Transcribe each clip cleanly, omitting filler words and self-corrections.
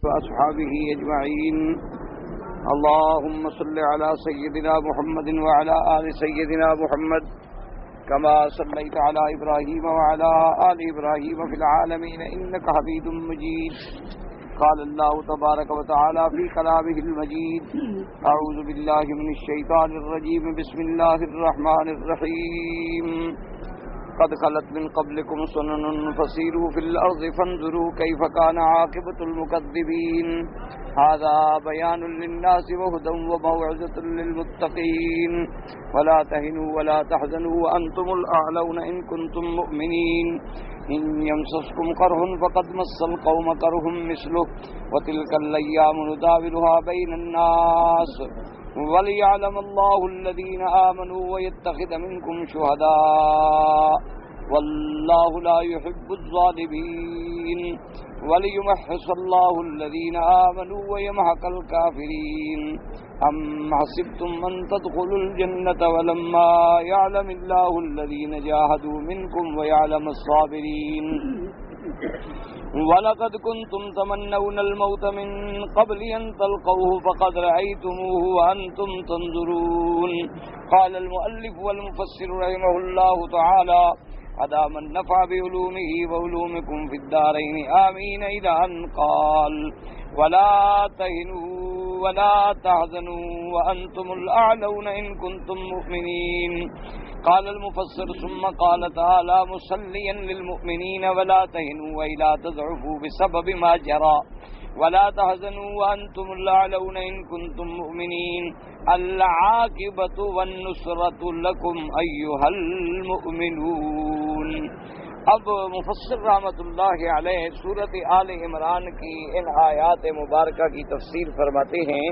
وأصحابه أجمعين. اللهم صل على سيدنا محمد وعلى آل سيدنا محمد كما صليت على إبراهيم وعلى آل إبراهيم في العالمين إنك حميد مجيد. قال الله تبارك وتعالى في كلامه المجيد: أعوذ بالله من الشيطان الرجيم. بسم الله الرحمن الرحيم. قد خلت من قبلكم سنن فسيروا في الأرض فانظروا كيف كان عاقبة المكذبين. هذا بيان للناس وهدى وموعظة للمتقين. ولا تهنوا ولا تحزنوا وأنتم الأعلون إن كنتم مؤمنين. إن يمسسكم قرح فقد مس القوم قرح مثله وتلك الأيام نداولها بين الناس وليعلم الله الذين آمنوا ويتخذ منكم شهداء والله لا يحب الظالمين وليمحص الله الذين آمنوا ويمحق الكافرين. أم حسبتم أن تدخلوا الجنة ولما يعلم الله الذين جاهدوا منكم ويعلم الصابرين. وَلَقَدْ كُنْتُمْ تَمَنَّوْنَ الْمَوْتَ مِنْ قَبْلِ أَنْ تَلْقَوْهُ فَقَدْ رَأَيْتُمُوهُ وَأَنْتُمْ تَنْظُرُونَ. قال المؤلف والمفسر رحمه الله تعالى: أدام النفع بعلومه وعلومكم في الدارين آمين. إلى أن قال: ولا تهنوا ولا تحزنوا وأنتم الأعلون إن كنتم مؤمنين. قال المفسر: ثم قال تعالى مسليا للمؤمنين: ولا تهنوا ولا تضعفوا بسبب ما جرى ولا تحزنوا وأنتم الأعلون إن كنتم مؤمنين. العاقبة والنصرة لكم أيها المؤمنون. اب مفسر رحمۃ اللہ علیہ سورۃ آل عمران کی ان آیات مبارکہ کی تفسیر فرماتے ہیں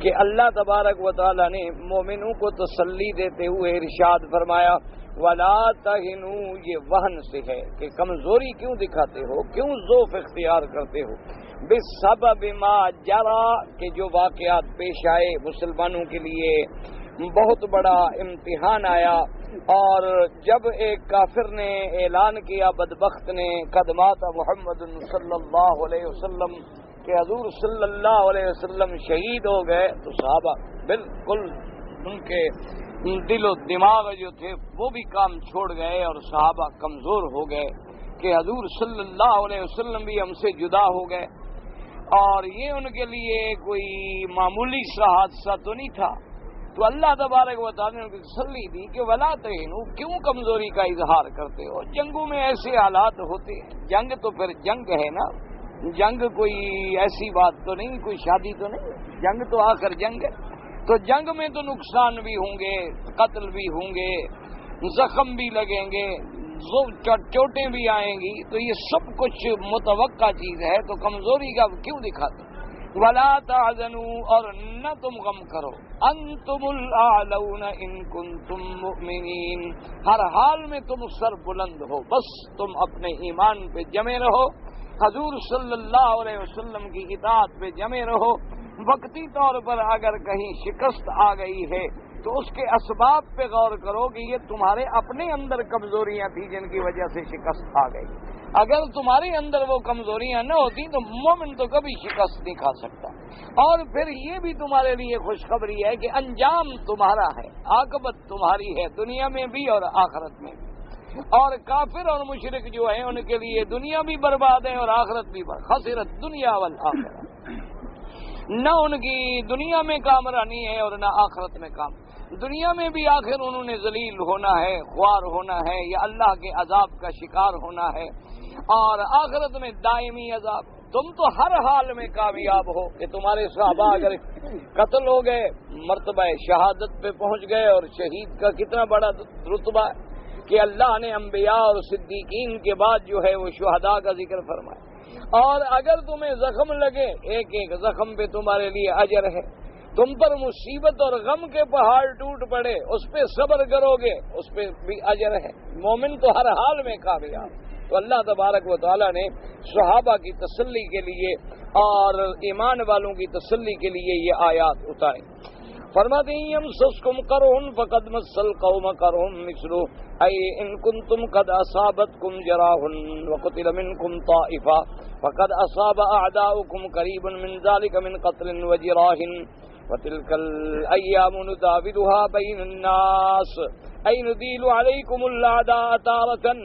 کہ اللہ تبارک و تعالی نے مومنوں کو تسلی دیتے ہوئے ارشاد فرمایا: ولا تہنوا، یہ وہن سے ہے کہ کمزوری کیوں دکھاتے ہو، کیوں ضعف اختیار کرتے ہو، بسبب ما جرا، کہ جو واقعات پیش آئے مسلمانوں کے لیے بہت بڑا امتحان آیا، اور جب ایک کافر نے اعلان کیا، بدبخت نے، قدمات محمد صلی اللہ علیہ وسلم، کہ حضور صلی اللہ علیہ وسلم شہید ہو گئے، تو صحابہ بالکل ان کے دل و دماغ جو تھے وہ بھی کام چھوڑ گئے، اور صحابہ کمزور ہو گئے کہ حضور صلی اللہ علیہ وسلم بھی ہم سے جدا ہو گئے، اور یہ ان کے لیے کوئی معمولی سا حادثہ تو نہیں تھا۔ تو اللہ تبارک و تعالیٰ نے ان کو تسلی دی کہ ولا تہنوا، کیوں کمزوری کا اظہار کرتے ہو، جنگوں میں ایسے حالات ہوتے ہیں، جنگ تو پھر جنگ ہے نا، جنگ کوئی ایسی بات تو نہیں، کوئی شادی تو نہیں، جنگ تو آخر جنگ ہے، تو جنگ میں تو نقصان بھی ہوں گے، قتل بھی ہوں گے، زخم بھی لگیں گے، چوٹیں بھی آئیں گی، تو یہ سب کچھ متوقع چیز ہے، تو کمزوری کا کیوں دکھاتے؟ ولا تحزنوا، اور نہ تم غم کرو، انتم الاعلون ان کنتم مؤمنین، ہر حال میں تم سر بلند ہو، بس تم اپنے ایمان پہ جمے رہو، حضور صلی اللہ علیہ وسلم کی اطاعت پہ جمے رہو۔ وقتی طور پر اگر کہیں شکست آ گئی ہے تو اس کے اسباب پہ غور کرو کہ یہ تمہارے اپنے اندر کمزوریاں تھیں جن کی وجہ سے شکست آ گئی۔ اگر تمہارے اندر وہ کمزوریاں نہ ہوتی تو مومن تو کبھی شکست نہیں کھا سکتا۔ اور پھر یہ بھی تمہارے لیے خوشخبری ہے کہ انجام تمہارا ہے، عاقبت تمہاری ہے، دنیا میں بھی اور آخرت میں بھی۔ اور کافر اور مشرک جو ہیں ان کے لیے دنیا بھی برباد ہے اور آخرت بھی برباد، خسرت دنیا والآخرہ، نہ ان کی دنیا میں کامرانی ہے اور نہ آخرت میں کام۔ دنیا میں بھی آخر انہوں نے ذلیل ہونا ہے، خوار ہونا ہے، یا اللہ کے عذاب کا شکار ہونا ہے، اور آخرت میں دائمی عذاب۔ تم تو ہر حال میں کامیاب ہو کہ تمہارے صحابہ اگر قتل ہو گئے، مرتبہ شہادت پہ پہنچ گئے، اور شہید کا کتنا بڑا رتبہ ہے کہ اللہ نے انبیاء اور صدیقین کے بعد جو ہے وہ شہداء کا ذکر فرمایا۔ اور اگر تمہیں زخم لگے، ایک ایک زخم پہ تمہارے لیے اجر ہے، تم پر مصیبت اور غم کے پہاڑ ٹوٹ پڑے، اس پہ صبر کرو گے، اس پہ بھی اجر ہے۔ مومن تو ہر حال میں کامیاب۔ تو اللہ تبارک و تعالیٰ نے صحابہ کی تسلی کے لیے اور ایمان والوں کی تسلی کے لیے یہ آیات اتاری۔ فرماتے ہیں یمسسکم قرح فقد مس القوم قرح مثلہ ای ان کنتم قد اصابتکم جراح وقتل منکم طائفہ فقد اصاب اعداؤکم قریبا من ذلك من قتل وجراح وتلك الايام نداولها بين الناس اي نديل عليكم الاعداء تارة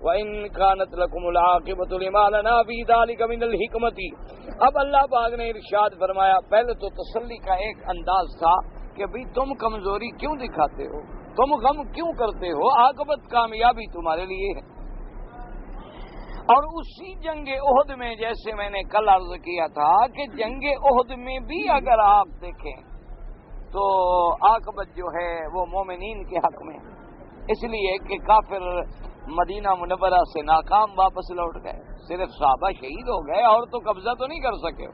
وان كانت لكم العاقبة لما لنا في ذلك من الحکمة۔ اب اللہ پاک نے ارشاد فرمایا، پہلے تو تسلی کا ایک انداز تھا کہ بھئی تم کمزوری کیوں دکھاتے ہو، تم غم کیوں کرتے ہو، عاقبت کامیابی تمہارے لیے ہے۔ اور اسی جنگ احد میں جیسے میں نے کل عرض کیا تھا کہ جنگ احد میں بھی اگر آپ دیکھیں تو عاقبت جو ہے وہ مومنین کے حق میں، اس لیے کہ کافر مدینہ منورہ سے ناکام واپس لوٹ گئے، صرف صحابہ شہید ہو گئے اور تو قبضہ تو نہیں کر سکے،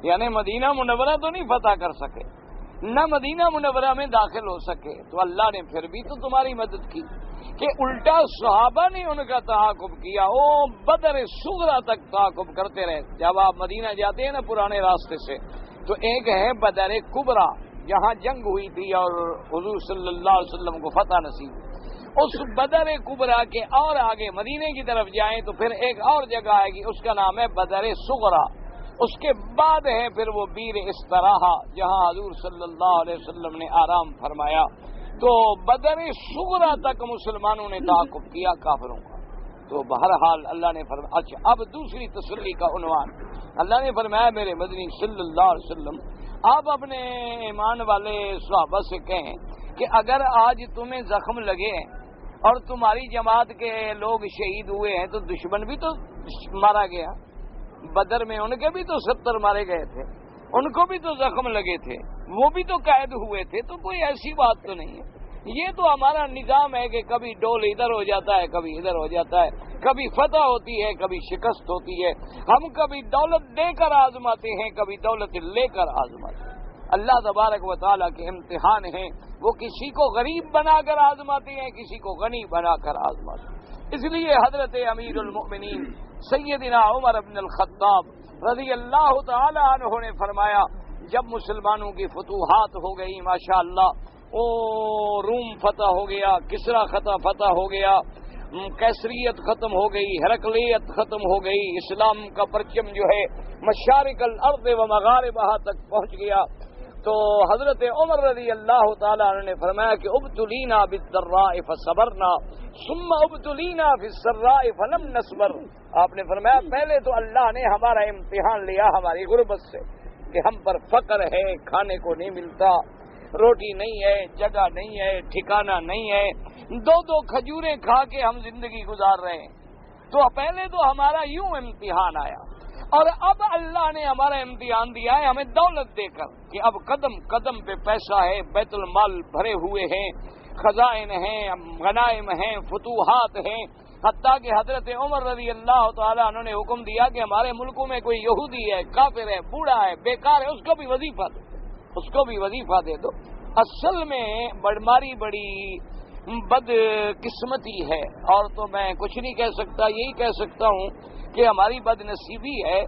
یعنی مدینہ منورہ تو نہیں فتح کر سکے، نہ مدینہ منورہ میں داخل ہو سکے، تو اللہ نے پھر بھی تو تمہاری مدد کی کہ الٹا صحابہ نے ان کا تعاقب کیا، وہ بدر صغرا تک تعاقب کرتے رہے۔ جب آپ مدینہ جاتے ہیں نا پرانے راستے سے تو ایک ہے بدر کبرا جہاں جنگ ہوئی تھی اور حضور صلی اللہ علیہ وسلم کو فتح نصیب، اس بدر کبرا کے اور آگے مدینے کی طرف جائیں تو پھر ایک اور جگہ آئے گی، اس کا نام ہے بدر صغرا۔ اس کے بعد ہے پھر وہ بیر استراحہ جہاں حضور صلی اللہ علیہ وسلم نے آرام فرمایا۔ تو بدر صغرا تک مسلمانوں نے تعاقب کیا کافروں کا۔ تو بہرحال اللہ نے فرمایا، اچھا اب دوسری تسلی کا عنوان اللہ نے فرمایا میرے مدنی صلی اللہ علیہ وسلم آپ اپنے ایمان والے صحابہ سے کہیں کہ اگر آج تمہیں زخم لگے اور تمہاری جماعت کے لوگ شہید ہوئے ہیں تو دشمن بھی تو مارا گیا، بدر میں ان کے بھی تو 70 مارے گئے تھے، ان کو بھی تو زخم لگے تھے، وہ بھی تو قید ہوئے تھے، تو کوئی ایسی بات تو نہیں ہے۔ یہ تو ہمارا نظام ہے کہ کبھی ڈول ادھر ہو جاتا ہے، کبھی ادھر ہو جاتا ہے، کبھی فتح ہوتی ہے، کبھی شکست ہوتی ہے، ہم کبھی دولت دے کر آزماتے ہیں، کبھی دولت لے کر آزماتے ہیں۔ اللہ تبارک و تعالیٰ کے امتحان ہیں، وہ کسی کو غریب بنا کر آزماتے ہیں، کسی کو غنی بنا کر آزماتے ہیں۔ اس لیے حضرت امیر المؤمنین سیدنا عمر بن الخطاب رضی اللہ تعالی عنہ نے فرمایا جب مسلمانوں کی فتوحات ہو گئی ماشاءاللہ، روم فتح ہو گیا، کسرا فتح ہو گیا، کیسریت ختم ہو گئی، ہرقلیت ختم ہو گئی، اسلام کا پرچم جو ہے مشارق الارض و مغاربہا تک پہنچ گیا، تو حضرت عمر رضی اللہ تعالیٰ عنہ نے فرمایا کہ ابتلینا بالضراء فصبرنا ثم ابتلینا فی السراء فلم نصبر۔ آپ نے فرمایا پہلے تو اللہ نے ہمارا امتحان لیا ہماری غربت سے کہ ہم پر فقر ہے، کھانے کو نہیں ملتا، روٹی نہیں ہے، جگہ نہیں ہے، ٹھکانہ نہیں ہے، 2 کھجوریں کھا کے ہم زندگی گزار رہے ہیں۔ تو پہلے تو ہمارا یوں امتحان آیا، اور اب اللہ نے ہمارا امتحان دیا ہے ہمیں دولت دے کر کہ اب قدم قدم پہ پیسہ ہے، بیت المال بھرے ہوئے ہیں، خزائن ہیں، غنائم ہیں، فتوحات ہیں، حتیٰ کہ حضرت عمر رضی اللہ تعالیٰ عنہ نے حکم دیا کہ ہمارے ملکوں میں کوئی یہودی ہے، کافر ہے، بوڑھا ہے، بیکار ہے، اس کو بھی وظیفہ دو، اس کو بھی وظیفہ دے دو۔ اصل میں بڑی بد قسمتی ہے، اور تو میں کچھ نہیں کہہ سکتا، یہی کہہ سکتا ہوں کہ ہماری بد نصیبی ہے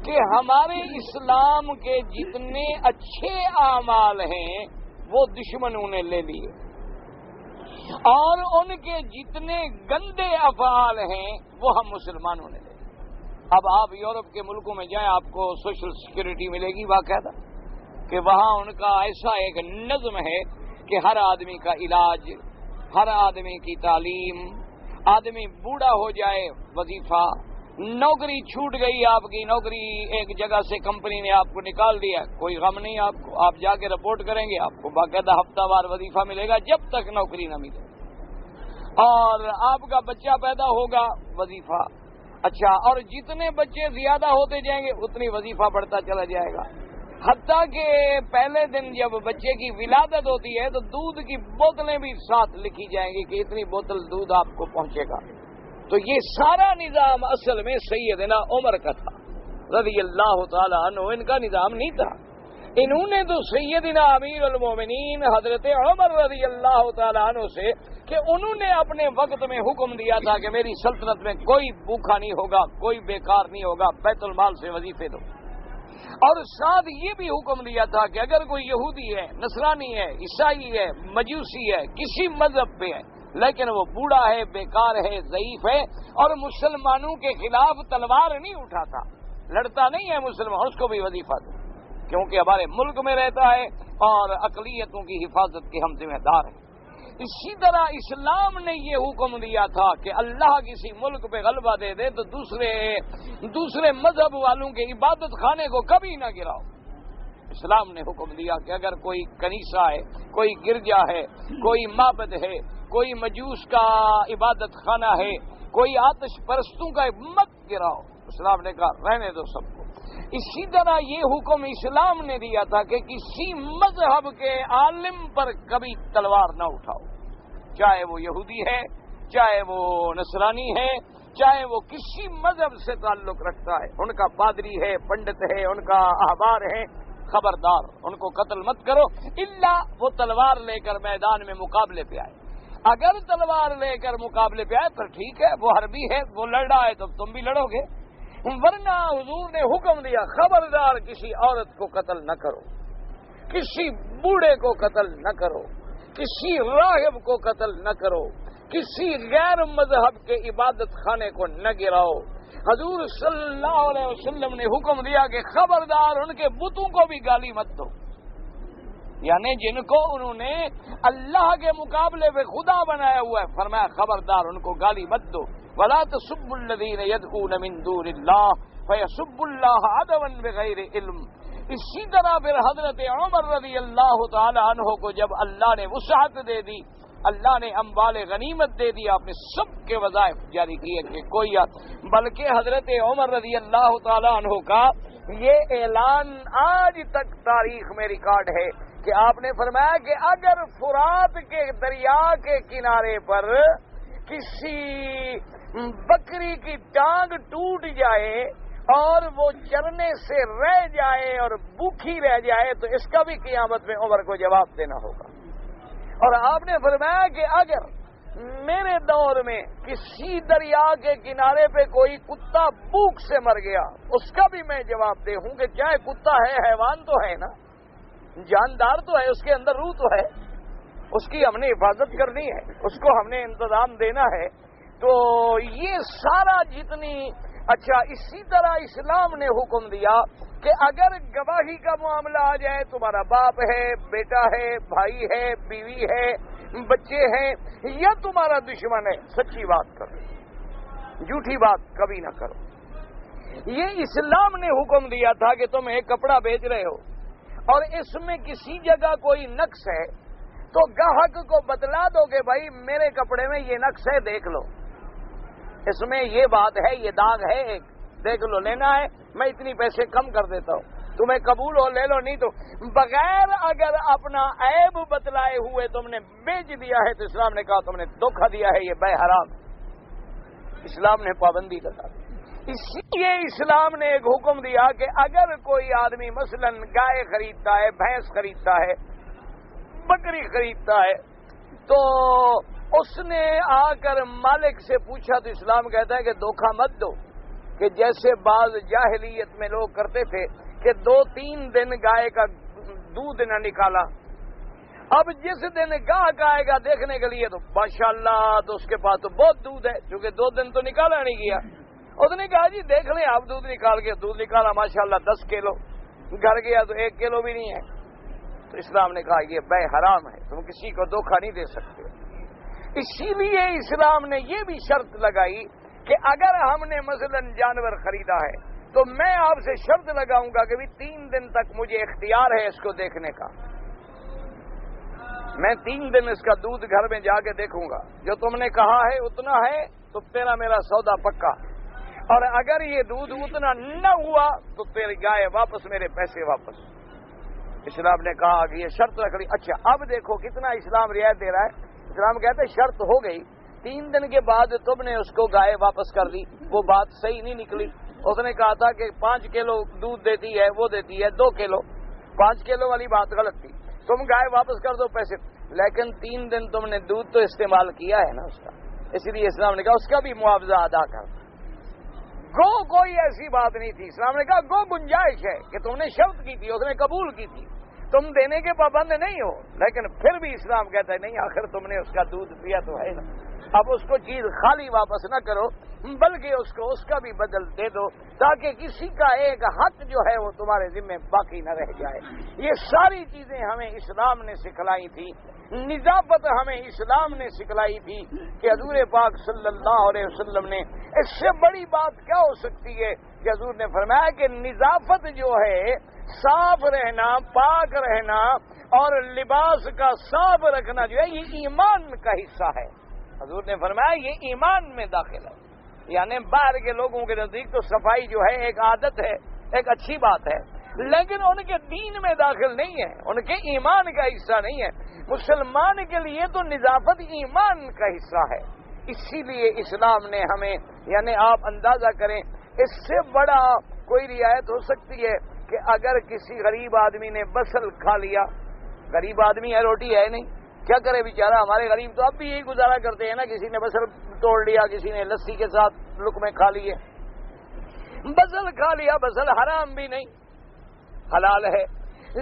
کہ ہمارے اسلام کے جتنے اچھے اعمال ہیں وہ دشمنوں نے لے لیے، اور ان کے جتنے گندے افعال ہیں وہ ہم مسلمانوں نے لے لیے۔ اب آپ یورپ کے ملکوں میں جائیں، آپ کو سوشل سیکورٹی ملے گی باقاعدہ، کہ وہاں ان کا ایسا ایک نظم ہے کہ ہر آدمی کا علاج، ہر آدمی کی تعلیم، آدمی بوڑھا ہو جائے وظیفہ، نوکری چھوٹ گئی، آپ کی نوکری ایک جگہ سے کمپنی نے آپ کو نکال دیا، کوئی غم نہیں آپ کو، آپ جا کے رپورٹ کریں گے، آپ کو باقاعدہ ہفتہ وار وظیفہ ملے گا جب تک نوکری نہ ملے، اور آپ کا بچہ پیدا ہوگا وظیفہ، اچھا، اور جتنے بچے زیادہ ہوتے جائیں گے اتنی وظیفہ بڑھتا چلا جائے گا، حتیٰ کہ پہلے دن جب بچے کی ولادت ہوتی ہے تو دودھ کی بوتلیں بھی ساتھ لکھی جائیں گی کہ اتنی بوتل دودھ آپ کو پہنچے گا۔ تو یہ سارا نظام اصل میں سیدنا عمر کا تھا رضی اللہ تعالی عنہ، ان کا نظام نہیں تھا۔ انہوں نے تو سیدنا امیر المومنین حضرت عمر رضی اللہ تعالی عنہ سے کہ انہوں نے اپنے وقت میں حکم دیا تھا کہ میری سلطنت میں کوئی بھوکا نہیں ہوگا، کوئی بیکار نہیں ہوگا، بیت المال سے وظیفے دو۔ اور ساتھ یہ بھی حکم دیا تھا کہ اگر کوئی یہودی ہے، نصرانی ہے، عیسائی ہے، مجوسی ہے، کسی مذہب پہ ہے، لیکن وہ بوڑھا ہے، بیکار ہے، ضعیف ہے اور مسلمانوں کے خلاف تلوار نہیں اٹھاتا، لڑتا نہیں ہے مسلمان، اس کو بھی وظیفہ دو، کیونکہ ہمارے ملک میں رہتا ہے اور اقلیتوں کی حفاظت کے ہم ذمہ دار ہیں۔ اسی طرح اسلام نے یہ حکم دیا تھا کہ اللہ کسی ملک پہ غلبہ دے دے تو دوسرے مذہب والوں کے عبادت خانے کو کبھی نہ گراؤ۔ اسلام نے حکم دیا کہ اگر کوئی کنیسہ ہے، کوئی گرجا ہے، کوئی معبد ہے، کوئی مجوس کا عبادت خانہ ہے، کوئی آتش پرستوں کا، مت گراؤ۔ اسلام نے کہا رہنے دو سب کو۔ اسی طرح یہ حکم اسلام نے دیا تھا کہ کسی مذہب کے عالم پر کبھی تلوار نہ اٹھاؤ، چاہے وہ یہودی ہے، چاہے وہ نصرانی ہے، چاہے وہ کسی مذہب سے تعلق رکھتا ہے، ان کا پادری ہے، پنڈت ہے، ان کا احبار ہے، خبردار ان کو قتل مت کرو الا وہ تلوار لے کر میدان میں مقابلے پہ آئے۔ اگر تلوار لے کر مقابلے پہ آئے تو ٹھیک ہے، وہ حربی ہے، وہ لڑ رہا ہے تو تم بھی لڑو گے، ورنہ حضور نے حکم دیا خبردار کسی عورت کو قتل نہ کرو، کسی بوڑھے کو قتل نہ کرو، کسی راہب کو قتل نہ کرو، کسی غیر مذہب کے عبادت خانے کو نہ گراؤ۔ حضور صلی اللہ علیہ وسلم نے حکم دیا کہ خبردار ان کے بتوں کو بھی گالی مت دو، یعنی جن کو انہوں نے اللہ کے مقابلے پہ خدا بنایا ہوا ہے، فرمایا خبردار ان کو گالی مت دو۔ وَلَا تَسُبُّوا الَّذِينَ يَدْعُونَ مِن دُونِ اللَّهِ فَيَسُبُّوا اللَّهَ عَدْوًا بِغَيْرِ علم۔ اسی طرح پھر حضرت عمر رضی اللہ تعالی عنہ کو جب اللہ نے وسعت دے دی، اللہ نے اموال غنیمت دے دی، آپ نے سب کے وظائف جاری کیے کہ کوئی بلکہ حضرت عمر رضی اللہ تعالی عنہ کا یہ اعلان آج تک تاریخ میں ریکارڈ ہے کہ آپ نے فرمایا کہ اگر فرات کے دریا کے کنارے پر کسی بکری کی ٹانگ ٹوٹ جائے اور وہ چرنے سے رہ جائے اور بھوکھی رہ جائے تو اس کا بھی قیامت میں عمر کو جواب دینا ہوگا۔ اور آپ نے فرمایا کہ اگر میرے دور میں کسی دریا کے کنارے پہ کوئی کتا بھوک سے مر گیا اس کا بھی میں جواب دے ہوں کہ چاہے کتا ہے، حیوان تو ہے نا، جاندار تو ہے، اس کے اندر روح تو ہے، اس کی ہم نے حفاظت کرنی ہے، اس کو ہم نے انتظام دینا ہے۔ تو یہ سارا جتنی اچھا، اسی طرح اسلام نے حکم دیا کہ اگر گواہی کا معاملہ آ جائے، تمہارا باپ ہے، بیٹا ہے، بھائی ہے، بیوی ہے، بچے ہیں، یا تمہارا دشمن ہے، سچی بات کرو، جھوٹی بات کبھی نہ کرو۔ یہ اسلام نے حکم دیا تھا کہ تم ایک کپڑا بیچ رہے ہو اور اس میں کسی جگہ کوئی نقص ہے تو گاہک کو بتلا دو کہ بھائی میرے کپڑے میں یہ نقص ہے، دیکھ لو، اس میں یہ بات ہے، یہ داغ ہے، ایک دیکھ لو، لینا ہے میں اتنی پیسے کم کر دیتا ہوں، تمہیں قبول ہو لے لو، نہیں تو بغیر اگر اپنا عیب بتلائے ہوئے تم نے بیچ دیا ہے تو اسلام نے کہا تم نے دھوکہ دیا ہے، یہ بے حرام۔ اسلام نے پابندی لگا دی۔ اسی لیے اسلام نے ایک حکم دیا کہ اگر کوئی آدمی مثلا گائے خریدتا ہے، بھینس خریدتا ہے، بکری خریدتا ہے تو اس نے آ کر مالک سے پوچھا تو اسلام کہتا ہے کہ دھوکہ مت دو، کہ جیسے بعض جاہلیت میں لوگ کرتے تھے کہ 2-3 دن گائے کا دودھ نہ نکالا، اب جس دن گاہک آئے گا دیکھنے کے لیے تو ماشاءاللہ تو اس کے پاس تو بہت دودھ ہے، کیونکہ 2 دن تو نکالا نہیں گیا، اس نے کہا جی دیکھ لیں آپ، دودھ نکالا ماشاءاللہ 10 کلو، گھر گیا تو 1 کلو بھی نہیں ہے، تو اسلام نے کہا یہ بے حرام ہے، تم کسی کو دھوکہ نہیں دے سکتے۔ اسی لیے اسلام نے یہ بھی شرط لگائی کہ اگر ہم نے مثلا جانور خریدا ہے تو میں آپ سے شرط لگاؤں گا کہ بھی 3 دن تک مجھے اختیار ہے اس کو دیکھنے کا، میں 3 دن اس کا دودھ گھر میں جا کے دیکھوں گا، جو تم نے کہا ہے اتنا ہے تو تیرا میرا سودا پکا، اور اگر یہ دودھ اتنا نہ ہوا تو تیری گائے واپس، میرے پیسے واپس۔ اسلام نے کہا کہ یہ شرط رکھ لی۔ اچھا اب دیکھو کتنا اسلام رعایت دے رہا ہے۔ اسلام کہتے ہیں شرط ہو گئی، 3 دن کے بعد تم نے اس کو گائے واپس کر دی، وہ بات صحیح نہیں نکلی، اس نے کہا تھا کہ 5 کلو دودھ دیتی ہے، وہ دیتی ہے 2 کلو، 5 کلو والی بات غلط تھی، تم گائے واپس کر دو پیسے، لیکن 3 دن تم نے دودھ تو استعمال کیا ہے نا اس کا، اسی لیے اسلام نے کہا اس کا بھی معاوضہ ادا کر۔ گو کوئی ایسی بات نہیں تھی. اسلام نے کہا گو گنجائش ہے کہ تم نے شرط کی تھی, اس نے قبول کی تھی, تم دینے کے پابند نہیں ہو, لیکن پھر بھی اسلام کہتا ہے نہیں, آخر تم نے اس کا دودھ پیا تو ہے نا, اب اس کو چیز خالی واپس نہ کرو بلکہ اس کو اس کا بھی بدل دے دو تاکہ کسی کا ایک حق جو ہے وہ تمہارے ذمہ باقی نہ رہ جائے. یہ ساری چیزیں ہمیں اسلام نے سکھلائی تھی. نظافت ہمیں اسلام نے سکھلائی تھی کہ حضور پاک صلی اللہ علیہ وسلم نے, اس سے بڑی بات کیا ہو سکتی ہے کہ حضور نے فرمایا کہ نظافت جو ہے, صاف رہنا, پاک رہنا اور لباس کا صاف رکھنا جو ہے یہ ایمان کا حصہ ہے. حضور نے فرمایا یہ ایمان میں داخل ہے. یعنی باہر کے لوگوں کے نزدیک تو صفائی جو ہے ایک عادت ہے, ایک اچھی بات ہے, لیکن ان کے دین میں داخل نہیں ہے, ان کے ایمان کا حصہ نہیں ہے. مسلمان کے لیے تو نظافت ایمان کا حصہ ہے. اسی لیے اسلام نے ہمیں, یعنی آپ اندازہ کریں اس سے بڑا کوئی رعایت ہو سکتی ہے کہ اگر کسی غریب آدمی نے بصل کھا لیا, غریب آدمی ہے, روٹی ہے نہیں, کیا کرے بیچارہ. ہمارے غریب تو اب بھی یہی گزارا کرتے ہیں نا, کسی نے بصل توڑ لیا, کسی نے لسی کے ساتھ لقمے کھا لیے, بصل کھا لیا. بصل حرام بھی نہیں, حلال ہے,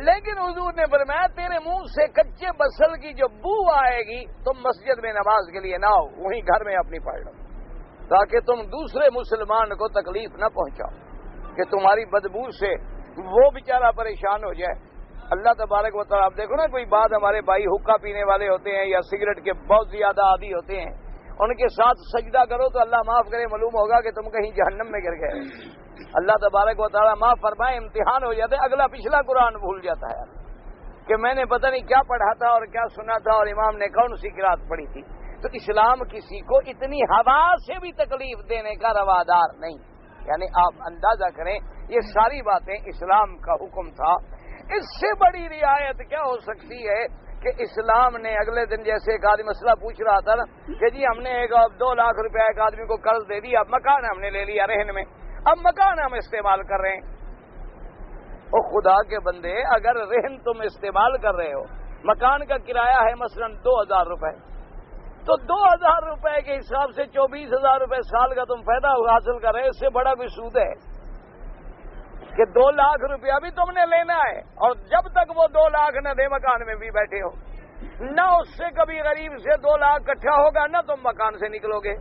لیکن حضور نے فرمایا تیرے منہ سے کچے بصل کی جو بو آئے گی تم مسجد میں نماز کے لیے نہ آؤ, وہیں گھر میں اپنی پڑھ لو تاکہ تم دوسرے مسلمان کو تکلیف نہ پہنچاؤ کہ تمہاری بدبو سے وہ بیچارہ پریشان ہو جائے. اللہ تبارک و تعالیٰ, آپ دیکھو نا کوئی بات, ہمارے بھائی حقہ پینے والے ہوتے ہیں یا سگریٹ کے بہت زیادہ عادی ہوتے ہیں, ان کے ساتھ سجدہ کرو تو اللہ معاف کرے معلوم ہوگا کہ تم کہیں جہنم میں گر گئے. اللہ تبارک و تعالیٰ معاف فرمائے, امتحان ہو جاتے, اگلا پچھلا قرآن بھول جاتا ہے کہ میں نے پتہ نہیں کیا پڑھا تھا اور کیا سنا تھا اور امام نے کون سی قرات پڑھی تھی. تو اسلام کسی کو اتنی ہوا سے بھی تکلیف دینے کا روادار نہیں. یعنی آپ اندازہ کریں یہ ساری باتیں اسلام کا حکم تھا. اس سے بڑی رعایت کیا ہو سکتی ہے کہ اسلام نے اگلے دن, جیسے ایک آدمی مسئلہ پوچھ رہا تھا نا کہ جی ہم نے 2 لاکھ روپیہ ایک آدمی کو قرض دے دیا, اب مکان ہم نے لے لیا رہن میں, اب مکان ہم استعمال کر رہے ہیں. او خدا کے بندے, اگر رہن تم استعمال کر رہے ہو, مکان کا کرایہ ہے مثلا 2000 روپے, تو 2000 روپے کے حساب سے 24,000 روپے سال کا تم فائدہ حاصل کر رہے ہو. اس سے بڑا کوئی سود ہے کہ 2 لاکھ روپیہ بھی تم نے لینا ہے اور جب تک وہ 2 لاکھ نہ دے مکان میں بھی بیٹھے ہو, نہ اس سے کبھی غریب سے 2 لاکھ اکٹھا ہوگا نہ تم مکان سے نکلو گے.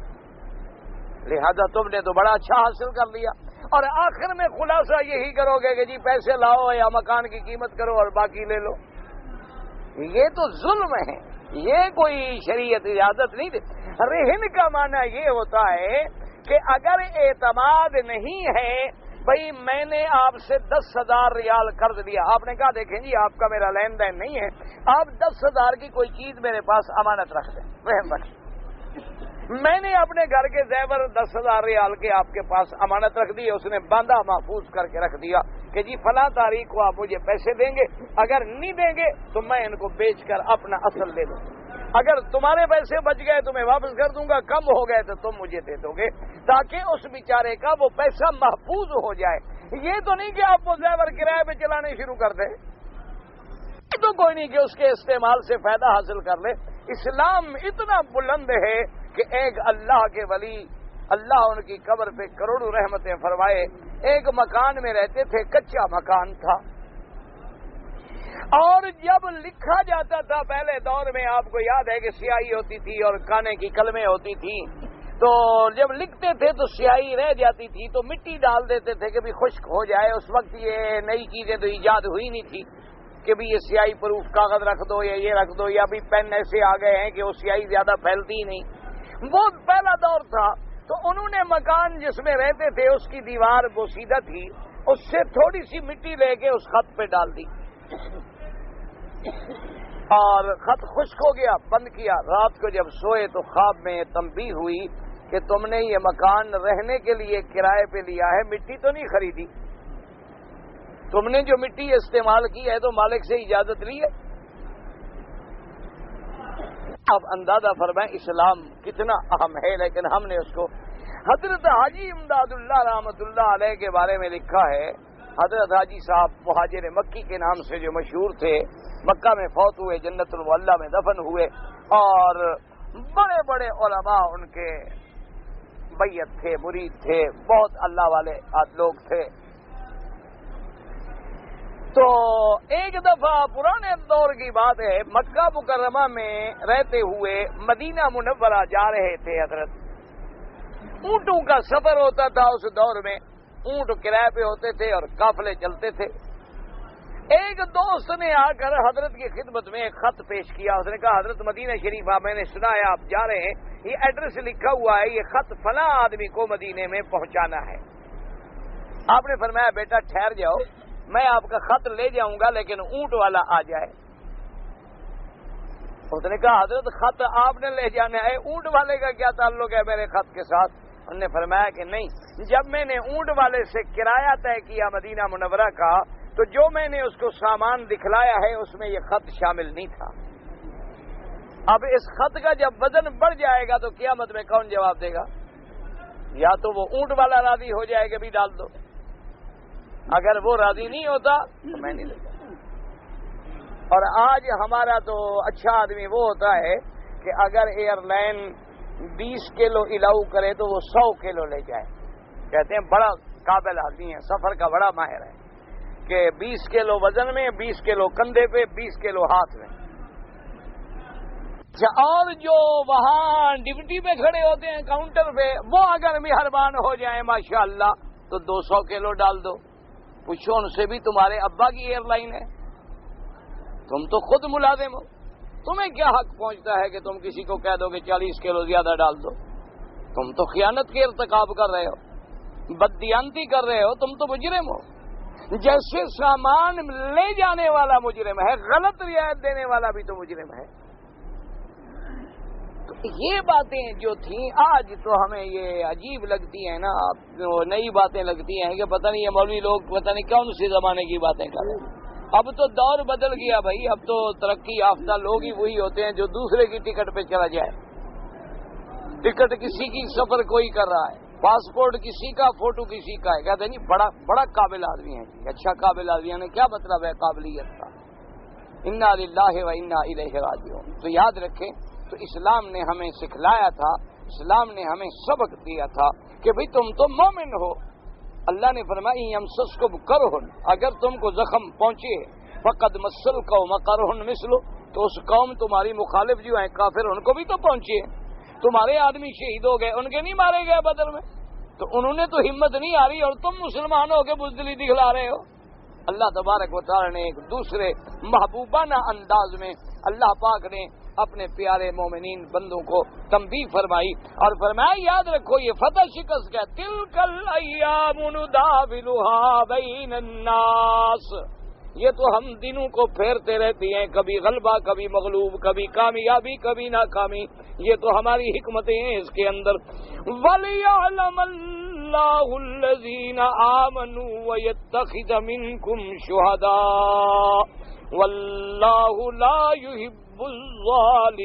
لہذا تم نے تو بڑا اچھا حاصل کر لیا اور آخر میں خلاصہ یہی کرو گے کہ جی پیسے لاؤ یا مکان کی قیمت کرو اور باقی لے لو. یہ تو ظلم ہے, یہ کوئی شریعت اجازت نہیں دے. رہن کا معنی یہ ہوتا ہے کہ اگر اعتماد نہیں ہے, بھئی میں نے آپ سے 10,000 ریال قرض لیا, آپ نے کہا دیکھیں جی آپ کا میرا لین دین نہیں ہے, آپ 10,000 کی کوئی چیز میرے پاس امانت رکھ دیں, رحم رکھ. میں نے اپنے گھر کے زیور 10,000 ریال کے آپ کے پاس امانت رکھ دی, اس نے باندھا محفوظ کر کے رکھ دیا کہ جی فلاں تاریخ کو آپ مجھے پیسے دیں گے, اگر نہیں دیں گے تو میں ان کو بیچ کر اپنا اصل لے لوں, اگر تمہارے پیسے بچ گئے تو میں واپس کر دوں گا, کم ہو گئے تو تم مجھے دے دو گے تاکہ اس بیچارے کا وہ پیسہ محفوظ ہو جائے. یہ تو نہیں کہ آپ وہ زیور کرائے پہ چلانے شروع کر دیں, تو کوئی نہیں کہ اس کے استعمال سے فائدہ حاصل کر لے. اسلام اتنا بلند ہے کہ ایک اللہ کے ولی, اللہ ان کی قبر پہ کروڑوں رحمتیں فرمائے, ایک مکان میں رہتے تھے, کچا مکان تھا, اور جب لکھا جاتا تھا پہلے دور میں, آپ کو یاد ہے کہ سیاہی ہوتی تھی اور کانے کی قلمیں ہوتی تھی, تو جب لکھتے تھے تو سیاہی رہ جاتی تھی تو مٹی ڈال دیتے تھے کہ بھی خشک ہو جائے. اس وقت یہ نئی چیزیں تو ایجاد ہوئی نہیں تھی کہ بھی یہ سیاہی پروف کاغذ رکھ دو یا یہ رکھ دو, یا بھی پین ایسے آ گئے ہیں کہ وہ سیاہی زیادہ پھیلتی ہی نہیں. وہ پہلا دور تھا. تو انہوں نے مکان جس میں رہتے تھے اس کی دیوار بوسیدہ تھی, اس سے تھوڑی سی مٹی لے کے اس خط پہ ڈال دی اور خط خشک ہو گیا, بند کیا. رات کو جب سوئے تو خواب میں تنبیہ ہوئی کہ تم نے یہ مکان رہنے کے لیے کرائے پہ لیا ہے, مٹی تو نہیں خریدی, تم نے جو مٹی استعمال کی ہے تو مالک سے اجازت لی ہے. اب اندازہ فرمائیں اسلام کتنا اہم ہے, لیکن ہم نے اس کو. حضرت حاجی امداد اللہ رحمۃ اللہ علیہ کے بارے میں لکھا ہے, حضرت حاجی صاحب مہاجر مکی کے نام سے جو مشہور تھے, مکہ میں فوت ہوئے, جنت المعلا میں دفن ہوئے, اور بڑے بڑے علماء ان کے بیعت تھے، مرید تھے، بہت اللہ والے لوگ تھے۔ تو ایک دفعہ پرانے دور کی بات ہے، مکہ مکرمہ میں رہتے ہوئے مدینہ منورہ جا رہے تھے حضرت۔ اونٹوں کا سفر ہوتا تھا اس دور میں، اونٹ کرائے پہ ہوتے تھے اور قافلے چلتے تھے۔ ایک دوست نے آ کر حضرت کی خدمت میں ایک خط پیش کیا۔ اس نے کہا حضرت مدینہ شریف میں نے سنا ہے آپ جا رہے ہیں، یہ ایڈریس لکھا ہوا ہے، یہ خط فلاں آدمی کو مدینے میں پہنچانا ہے۔ آپ نے فرمایا بیٹا ٹھہر جاؤ، میں آپ کا خط لے جاؤں گا لیکن اونٹ والا آ جائے۔ اس نے کہا حضرت خط آپ نے لے جانا ہے، اونٹ والے کا کیا تعلق ہے میرے خط کے ساتھ؟ انہوں نے فرمایا کہ نہیں، جب میں نے اونٹ والے سے کرایہ طے کیا مدینہ منورہ کا، تو جو میں نے اس کو سامان دکھلایا ہے اس میں یہ خط شامل نہیں تھا۔ اب اس خط کا جب وزن بڑھ جائے گا تو قیامت میں کون جواب دے گا؟ یا تو وہ اونٹ والا راضی ہو جائے کہ بھی ڈال دو، اگر وہ راضی نہیں ہوتا تو میں نہیں لے جاتا۔ اور آج ہمارا تو اچھا آدمی وہ ہوتا ہے کہ اگر ایئر لائن 20 کلو الاؤ کرے تو وہ 100 کلو لے جائے۔ کہتے ہیں بڑا قابل آدمی ہے، سفر کا بڑا ماہر ہے کہ 20 کلو وزن میں، 20 کلو کندھے پہ، 20 کلو ہاتھ میں۔ اور جو وہاں ڈپٹی پہ کھڑے ہوتے ہیں کاؤنٹر پہ، وہ اگر مہربان ہو جائیں ماشاءاللہ تو 200 کلو ڈال دو۔ پوچھو ان سے بھی تمہارے ابا کی ایئر لائن ہے، تم تو خود ملازم ہو، تمہیں کیا حق پہنچتا ہے کہ تم کسی کو کہہ دو کہ 40 کلو زیادہ ڈال دو؟ تم تو خیانت کے ارتکاب کر رہے ہو، بددیانتی کر رہے ہو، تم تو مجرم ہو۔ جیسے سامان لے جانے والا مجرم ہے، غلط رعایت دینے والا بھی تو مجرم ہے۔ تو یہ باتیں جو تھیں آج تو ہمیں یہ عجیب لگتی ہیں نا، نئی باتیں لگتی ہیں کہ پتہ نہیں یہ مولوی لوگ پتہ نہیں کون سی زمانے کی باتیں کر رہے ہیں۔ اب تو دور بدل گیا بھائی، اب تو ترقی یافتہ لوگ ہی وہی ہوتے ہیں جو دوسرے کی ٹکٹ پہ چلا جائے۔ ٹکٹ کسی کی، سفر کوئی کر رہا ہے، پاسپورٹ کسی کا، فوٹو کسی کا ہے، کہتے ہیں نہیں بڑا قابل آدمی ہے جی، اچھا قابل آدمی ہے۔ کیا مطلب ہے قابلیت کا؟ انا للہ و انا الیہ راجعون۔ تو یاد رکھیں، تو اسلام نے ہمیں سکھلایا تھا، اسلام نے ہمیں سبق دیا تھا کہ بھئی تم تو مومن ہو۔ اللہ نے فرمایا یمسسکم کرہ، اگر تم کو زخم پہنچے، فقد مس القوم کرہ مثلہ، تو اس قوم تمہاری مخالف جو ہیں کافر، ان کو بھی تو پہنچے۔ تمہارے آدمی شہید ہو گئے، ان کے نہیں مارے گئے بدر میں؟ تو انہوں نے تو ہمت نہیں آ رہی اور تم مسلمان ہو کے بزدلی دکھلا رہے ہو۔ اللہ تبارک و تعالی نے ایک دوسرے محبوبانہ انداز میں اللہ پاک نے اپنے پیارے مومنین بندوں کو تنبیہ فرمائی اور فرمایا یاد رکھو یہ فتح شکست کا تلک الایام نداولها بین الناس، یہ تو ہم دنوں کو پھیرتے رہتی ہیں، کبھی غلبہ، کبھی مغلوب، کبھی کامیابی، کبھی ناکامی، یہ تو ہماری حکمتیں ہیں اس کے اندر۔ وَلِيَعْلَمَ اللَّهُ الَّذِينَ آمَنُوا وَيَتَّخِذَ مِنكُمْ شُهَدَاءَ وَاللَّهُ لَا يُحِبُّ الظَّالِمِينَ۔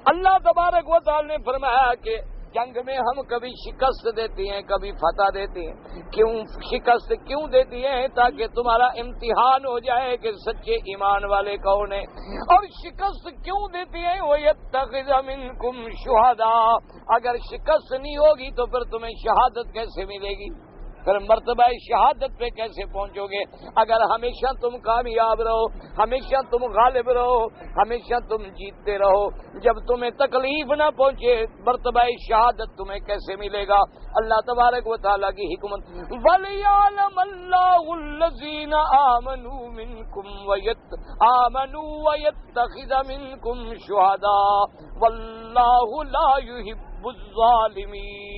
اللہ تبارک و تعالی نے فرمایا کہ جنگ میں ہم کبھی شکست دیتے ہیں، کبھی فتح دیتے ہیں۔ کیوں شکست کیوں دیتی ہیں؟ تاکہ تمہارا امتحان ہو جائے کہ سچے ایمان والے کون ہیں۔ اور شکست کیوں دیتی ہیں؟ وَيَتَّخِذَ مِنكُمْ شُهَدَاءَ، اگر شکست نہیں ہوگی تو پھر تمہیں شہادت کیسے ملے گی؟ پھر مرتبہ شہادت پہ کیسے پہنچو گے؟ اگر ہمیشہ تم کامیاب رہو، ہمیشہ تم غالب رہو، ہمیشہ تم جیتتے رہو، جب تمہیں تکلیف نہ پہنچے مرتبہ شہادت تمہیں کیسے ملے گا؟ اللہ تبارک و تعالیٰ کی حکمت۔ وَلِيَعْلَمَ اللَّهُ الَّذِينَ آمَنُوا وَيَتَّخِذَ مِنكُمْ شُهَدَاءَ وَاللَّهُ لَا يُحِبُّ الظالمین۔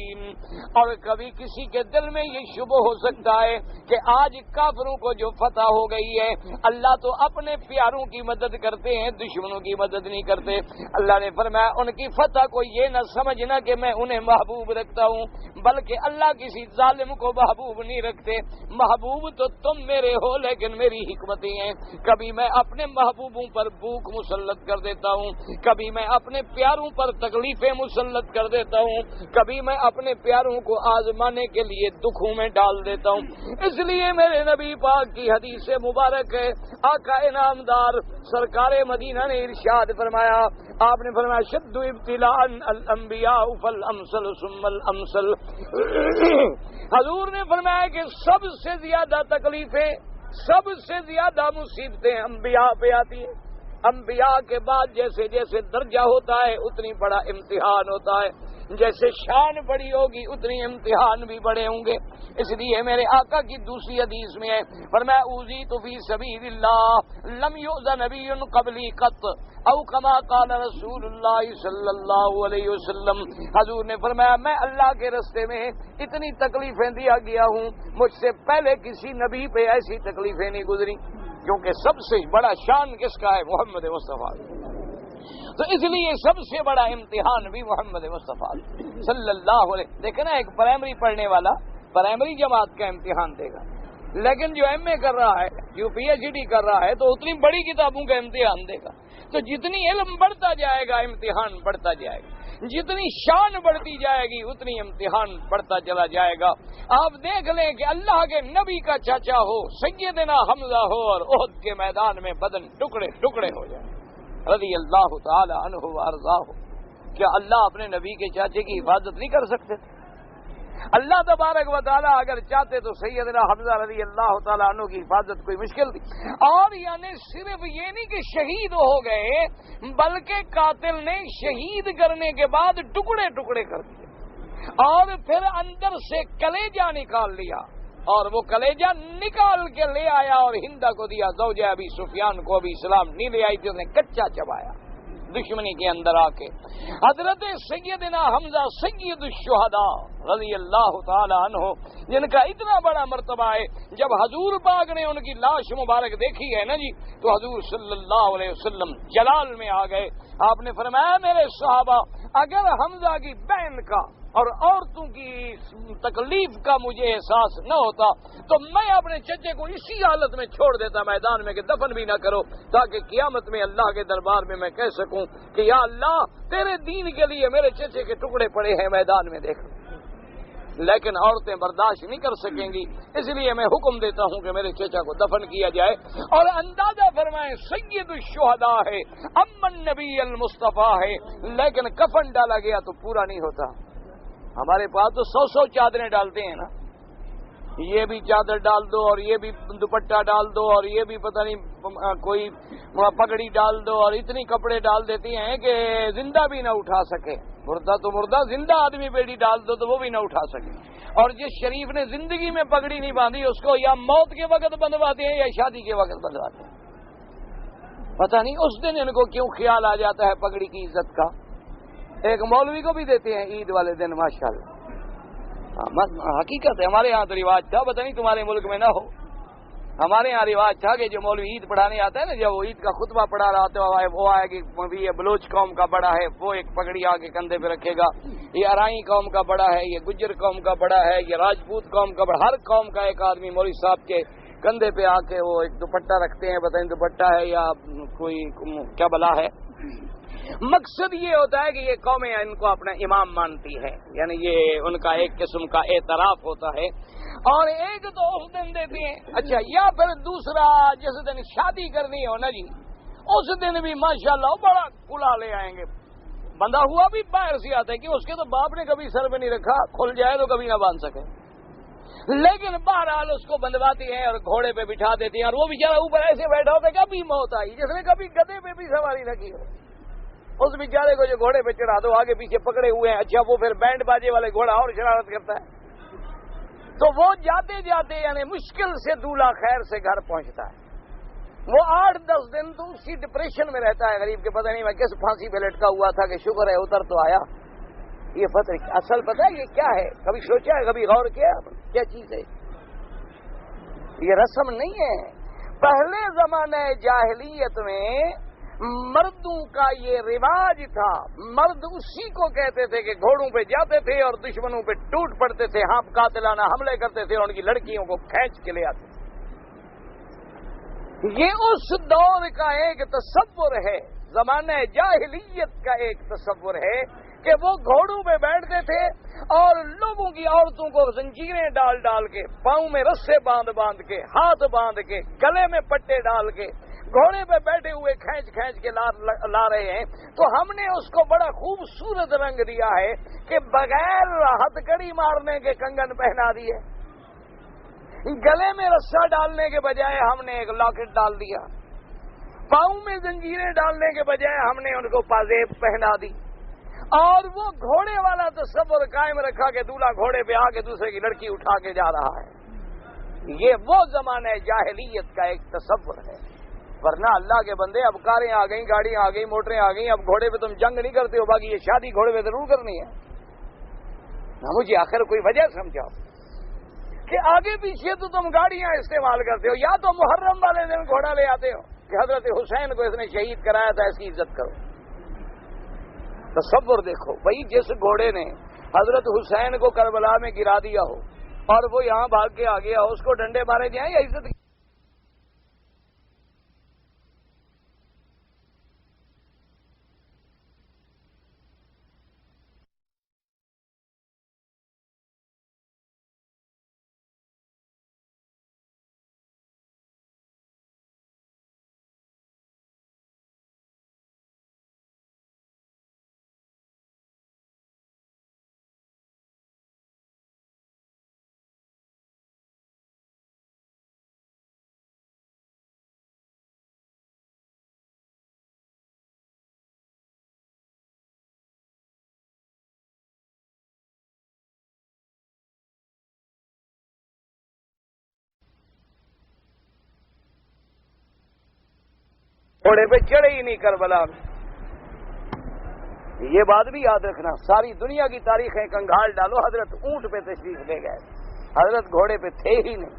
اور کبھی کسی کے دل میں یہ شبہ ہو سکتا ہے کہ آج کافروں کو جو فتح ہو گئی ہے، اللہ تو اپنے پیاروں کی مدد کرتے ہیں، دشمنوں کی مدد نہیں کرتے۔ اللہ نے فرمایا ان کی فتح کو یہ نہ سمجھنا کہ میں انہیں محبوب رکھتا ہوں، بلکہ اللہ کسی ظالم کو محبوب نہیں رکھتے۔ محبوب تو تم میرے ہو، لیکن میری حکمتیں ہیں، کبھی میں اپنے محبوبوں پر بھوک مسلط کر دیتا ہوں، کبھی میں اپنے پیاروں پر تکلیفیں مسلط کر دیتا ہوں، کبھی میں اپنے پیاروں کو آزمانے کے لیے دکھوں میں ڈال دیتا ہوں۔ اس لیے میرے نبی پاک کی حدیث مبارک ہے، آقا انعامدار سرکار مدینہ نے ارشاد فرمایا، آپ نے فرمایا شد ابتلاء الانبیاء فالامثل ثم الامثل۔ حضور نے فرمایا کہ سب سے زیادہ تکلیفیں، سب سے زیادہ مصیبتیں انبیاء پہ آتی ہیں۔ انبیاء کے بعد جیسے جیسے درجہ ہوتا ہے اتنی بڑا امتحان ہوتا ہے، جیسے شان بڑی ہوگی اتنی امتحان بھی بڑے ہوں گے۔ اس لیے میرے آقا کی دوسری حدیث میں ہے، فرمایا اوذیت فی سبیل اللہ لم یؤذ نبی قبلی قط او کما قال رسول اللہ صلی اللہ علیہ وسلم۔ حضور نے فرمایا میں اللہ کے راستے میں اتنی تکلیفیں دیا گیا ہوں، مجھ سے پہلے کسی نبی پہ ایسی تکلیفیں نہیں گزری، کیونکہ سب سے بڑا شان کس کا ہے؟ محمد مصطفیٰ۔ تو اس لیے سب سے بڑا امتحان بھی محمد مصطفیٰ صلی اللہ علیہ۔ دیکھیں نا، ایک پرائمری پڑھنے والا پرائمری جماعت کا امتحان دے گا، لیکن جو ایم اے کر رہا ہے، جو پی ایچ ڈی کر رہا ہے، تو اتنی بڑی کتابوں کا امتحان دے گا۔ تو جتنی علم بڑھتا جائے گا امتحان بڑھتا جائے گا، جتنی شان بڑھتی جائے گی اتنی امتحان بڑھتا چلا جائے گا۔ آپ دیکھ لیں کہ اللہ کے نبی کا چاچا ہو سیدنا حمزہ ہو اور احد کے میدان میں بدن ٹکڑے ٹکڑے ہو جائے رضی اللہ تعالی عنہ وارضاہ، کیا اللہ اپنے نبی کے چاچے کی حفاظت نہیں کر سکتے تھے؟ اللہ تبارک و تعالیٰ اگر چاہتے تو سیدنا حمزہ رضی اللہ تعالیٰ عنہ کی حفاظت کوئی مشکل تھی۔ اور یعنی صرف یہ نہیں کہ شہید ہو گئے، بلکہ قاتل نے شہید کرنے کے بعد ٹکڑے ٹکڑے کر دیے اور پھر اندر سے کلیجہ نکال لیا، اور وہ کلیجہ نکال کے لے آیا اور ہندا کو دیا، زوجہ ابی سفیان کو ابھی اسلام نہیں لے آئی تھی، اس نے کچا چبایا دشمنی کے اندر آ کے۔ حضرت سیدنا حمزہ سید الشہداء رضی اللہ تعالی عنہ، جن کا اتنا بڑا مرتبہ ہے، جب حضور پاک نے ان کی لاش مبارک دیکھی ہے نا جی، تو حضور صلی اللہ علیہ وسلم جلال میں آ گئے۔ آپ نے فرمایا میرے صحابہ، اگر حمزہ کی بہن کا اور عورتوں کی تکلیف کا مجھے احساس نہ ہوتا تو میں اپنے چچے کو اسی حالت میں چھوڑ دیتا میدان میں کہ دفن بھی نہ کرو، تاکہ قیامت میں اللہ کے دربار میں کہہ سکوں کہ یا اللہ تیرے دین کے لیے میرے چچے کے ٹکڑے پڑے ہیں میدان میں، دیکھ۔ لیکن عورتیں برداشت نہیں کر سکیں گی، اس لیے میں حکم دیتا ہوں کہ میرے چچا کو دفن کیا جائے۔ اور اندازہ فرمائیں سید الشہداء ہے، امن نبی المصطفیٰ ہے، لیکن کفن ڈالا گیا تو پورا نہیں ہوتا۔ ہمارے پاس تو 100 چادریں ڈالتے ہیں نا، یہ بھی چادر ڈال دو اور یہ بھی دوپٹہ ڈال دو اور یہ بھی پتہ نہیں کوئی پگڑی ڈال دو، اور اتنی کپڑے ڈال دیتی ہیں کہ زندہ بھی نہ اٹھا سکے۔ مردہ تو مردہ، زندہ آدمی بیڑی ڈال دو تو وہ بھی نہ اٹھا سکے۔ اور جس شریف نے زندگی میں پگڑی نہیں باندھی اس کو یا موت کے وقت بندھواتے ہیں یا شادی کے وقت بندھواتے ہیں، پتہ نہیں اس دن ان کو کیوں خیال آ جاتا ہے پگڑی کی عزت کا۔ ایک مولوی کو بھی دیتے ہیں عید والے دن، ماشاءاللہ۔ حقیقت ہے، ہمارے ہاں تو رواج تھا، پتہ نہیں تمہارے ملک میں نہ ہو، ہمارے یہاں رواج تھا کہ جو مولوی عید پڑھانے آتا ہے نا، جب وہ عید کا خطبہ پڑھا رہا ہوتا ہے، وہ آئے کہ یہ بلوچ قوم کا بڑا ہے، وہ ایک پگڑی آ کے کندھے پہ رکھے گا، یہ ارائی قوم کا بڑا ہے، یہ گجر قوم کا بڑا ہے، یہ راجپوت قوم کا بڑا، ہر قوم کا ایک آدمی مولوی صاحب کے کندھے پہ آ کے وہ ایک دوپٹہ رکھتے ہیں، پتہ نہیں دوپٹہ ہے یا کوئی کیا بلا ہے۔ مقصد یہ ہوتا ہے کہ یہ قومیں ان کو اپنا امام مانتی ہے، یعنی یہ ان کا ایک قسم کا اعتراف ہوتا ہے۔ اور ایک تو اس دن دیتے ہیں، اچھا، یا پھر دوسرا جس دن شادی کرنی ہو نا جی، اس دن بھی ماشاءاللہ بڑا کلا لے آئیں گے، بندہ ہوا بھی باہر سے آتا ہے کہ اس کے تو باپ نے کبھی سر پہ نہیں رکھا، کھل جائے تو کبھی نہ باندھ سکے، لیکن بہرحال اس کو بندھواتے ہیں اور گھوڑے پہ بٹھا دیتے ہیں، اور وہ بیچارہ اوپر ایسے بیٹھا ہوتا ہے کہ ابھی موت آئی، جس نے کبھی گدھے پہ بھی سواری نہ کی ہو، اس بیچارے کو جو گھوڑے پہ چڑھا دو، آگے پیچھے پکڑے ہوئے ہیں، اچھا وہ پھر بینڈ باجے والے گھوڑا اور شرارت کرتا ہے، تو وہ جاتے جاتے یعنی مشکل سے دولہا خیر سے گھر پہنچتا ہے، وہ 8-10 دن تو اسی ڈپریشن میں رہتا ہے غریب کے، پتہ نہیں میں کس پھانسی پہ لٹکا ہوا تھا کہ شکر ہے اتر تو آیا۔ یہ اصل پتہ ہے یہ کیا ہے؟ کبھی سوچا ہے، کبھی غور کیا کیا چیز ہے؟ یہ رسم نہیں ہے۔ پہلے زمانے جاہلیت میں مردوں کا یہ رواج تھا، مرد اسی کو کہتے تھے کہ گھوڑوں پہ جاتے تھے اور دشمنوں پہ ٹوٹ پڑتے تھے، ہاں قاتلانہ حملے کرتے تھے اور ان کی لڑکیوں کو کھینچ کے لے آتے تھے۔ یہ اس دور کا ایک تصور ہے، زمانہ جاہلیت کا ایک تصور ہے کہ وہ گھوڑوں پہ بیٹھتے تھے اور لوگوں کی عورتوں کو زنجیریں ڈال ڈال کے، پاؤں میں رسے باندھ باندھ کے، ہاتھ باندھ کے، گلے میں پٹے ڈال کے گھوڑے پہ بیٹھے ہوئے کھینچ کھینچ کے لا رہے ہیں. تو ہم نے اس کو بڑا خوبصورت رنگ دیا ہے کہ بغیر ہتھکڑی مارنے کے کنگن پہنا دیے، گلے میں رسا ڈالنے کے بجائے ہم نے ایک لاکٹ ڈال دیا، پاؤں میں زنجیریں ڈالنے کے بجائے ہم نے ان کو پازیب پہنا دی، اور وہ گھوڑے والا تصور قائم رکھا کہ دولہا گھوڑے پہ آ کے دوسرے کی لڑکی اٹھا کے جا رہا ہے. یہ وہ زمانہ جاہلیت کا ایک تصور ہے. ورنہ اللہ کے بندے اب کاریں آ گئیں، گاڑیاں آ گئیں، موٹریں آ گئیں، اب گھوڑے پہ تم جنگ نہیں کرتے ہو، باقی یہ شادی گھوڑے پہ ضرور کرنی ہے. نہ مجھے آخر کوئی وجہ سمجھاؤ کہ آگے پیچھے تو تم گاڑیاں استعمال کرتے ہو، یا تو محرم والے دن گھوڑا لے آتے ہو کہ حضرت حسین کو اس نے شہید کرایا تھا، اس کی عزت کرو. تصور دیکھو بھائی، جس گھوڑے نے حضرت حسین کو کربلا میں گرا دیا ہو اور وہ یہاں بھاگ کے آ گیا ہو، اس کو ڈنڈے مارے جائیں یا عزت؟ گھوڑے پہ چڑھے ہی نہیں کربلا میں. یہ بات بھی یاد رکھنا، ساری دنیا کی تاریخیں کنگھال ڈالو، حضرت اونٹ پہ تشریف لے گئے، حضرت گھوڑے پہ تھے ہی نہیں.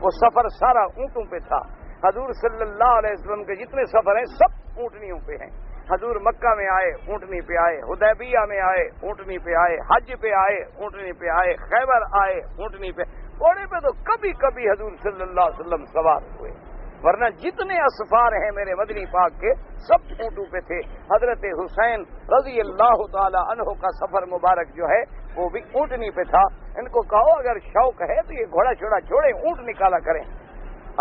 وہ سفر سارا اونٹوں پہ تھا. حضور صلی اللہ علیہ وسلم کے جتنے سفر ہیں سب اونٹنیوں پہ ہیں. حضور مکہ میں آئے اونٹنی پہ آئے، حدیبیہ میں آئے اونٹنی پہ آئے، حج پہ آئے اونٹنی پہ آئے، خیبر آئے اونٹنی پہ. گھوڑے پہ تو کبھی کبھی حضور صلی اللہ علیہ وسلم سوار ہوئے، ورنہ جتنے اسفار ہیں میرے مدنی پاک کے سب اونٹوں پہ تھے. حضرت حسین رضی اللہ تعالی عنہ کا سفر مبارک جو ہے وہ بھی اونٹنی پہ تھا. ان کو کہو اگر شوق ہے تو یہ گھوڑا چھوڑا چھوڑے، اونٹ نکالا کریں.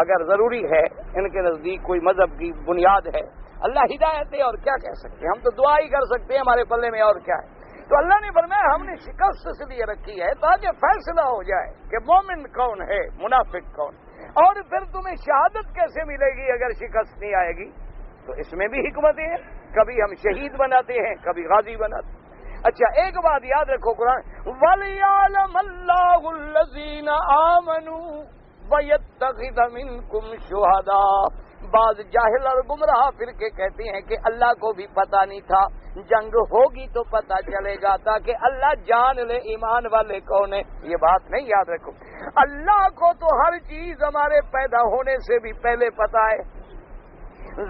اگر ضروری ہے، ان کے نزدیک کوئی مذہب کی بنیاد ہے، اللہ ہدایت ہے، اور کیا کہہ سکتے ہیں، ہم تو دعا ہی کر سکتے ہیں، ہمارے پلے میں اور کیا ہے. تو اللہ نے فرمایا ہم نے شکست اس لیے رکھی ہے تاکہ فیصلہ ہو جائے کہ مومن کون ہے، منافق کون. اور پھر تمہیں شہادت کیسے ملے گی اگر شکست نہیں آئے گی؟ تو اس میں بھی حکمتیں ہیں، کبھی ہم شہید بناتے ہیں، کبھی غازی بناتے ہیں. اچھا ایک بات یاد رکھو، قرآن وَلِيَعْلَمَ اللَّهُ الَّذِينَ آمَنُوا وَيَتَّخِذَ مِنكُمْ شُهَدَاءَ. بعض جاہل اور گمراہ فرقے کہتے ہیں کہ اللہ کو بھی پتہ نہیں تھا جنگ ہوگی تو پتہ چلے گا، تاکہ اللہ جان لے ایمان والے کون ہیں. یہ بات نہیں یاد رکھو، اللہ کو تو ہر چیز ہمارے پیدا ہونے سے بھی پہلے پتہ ہے،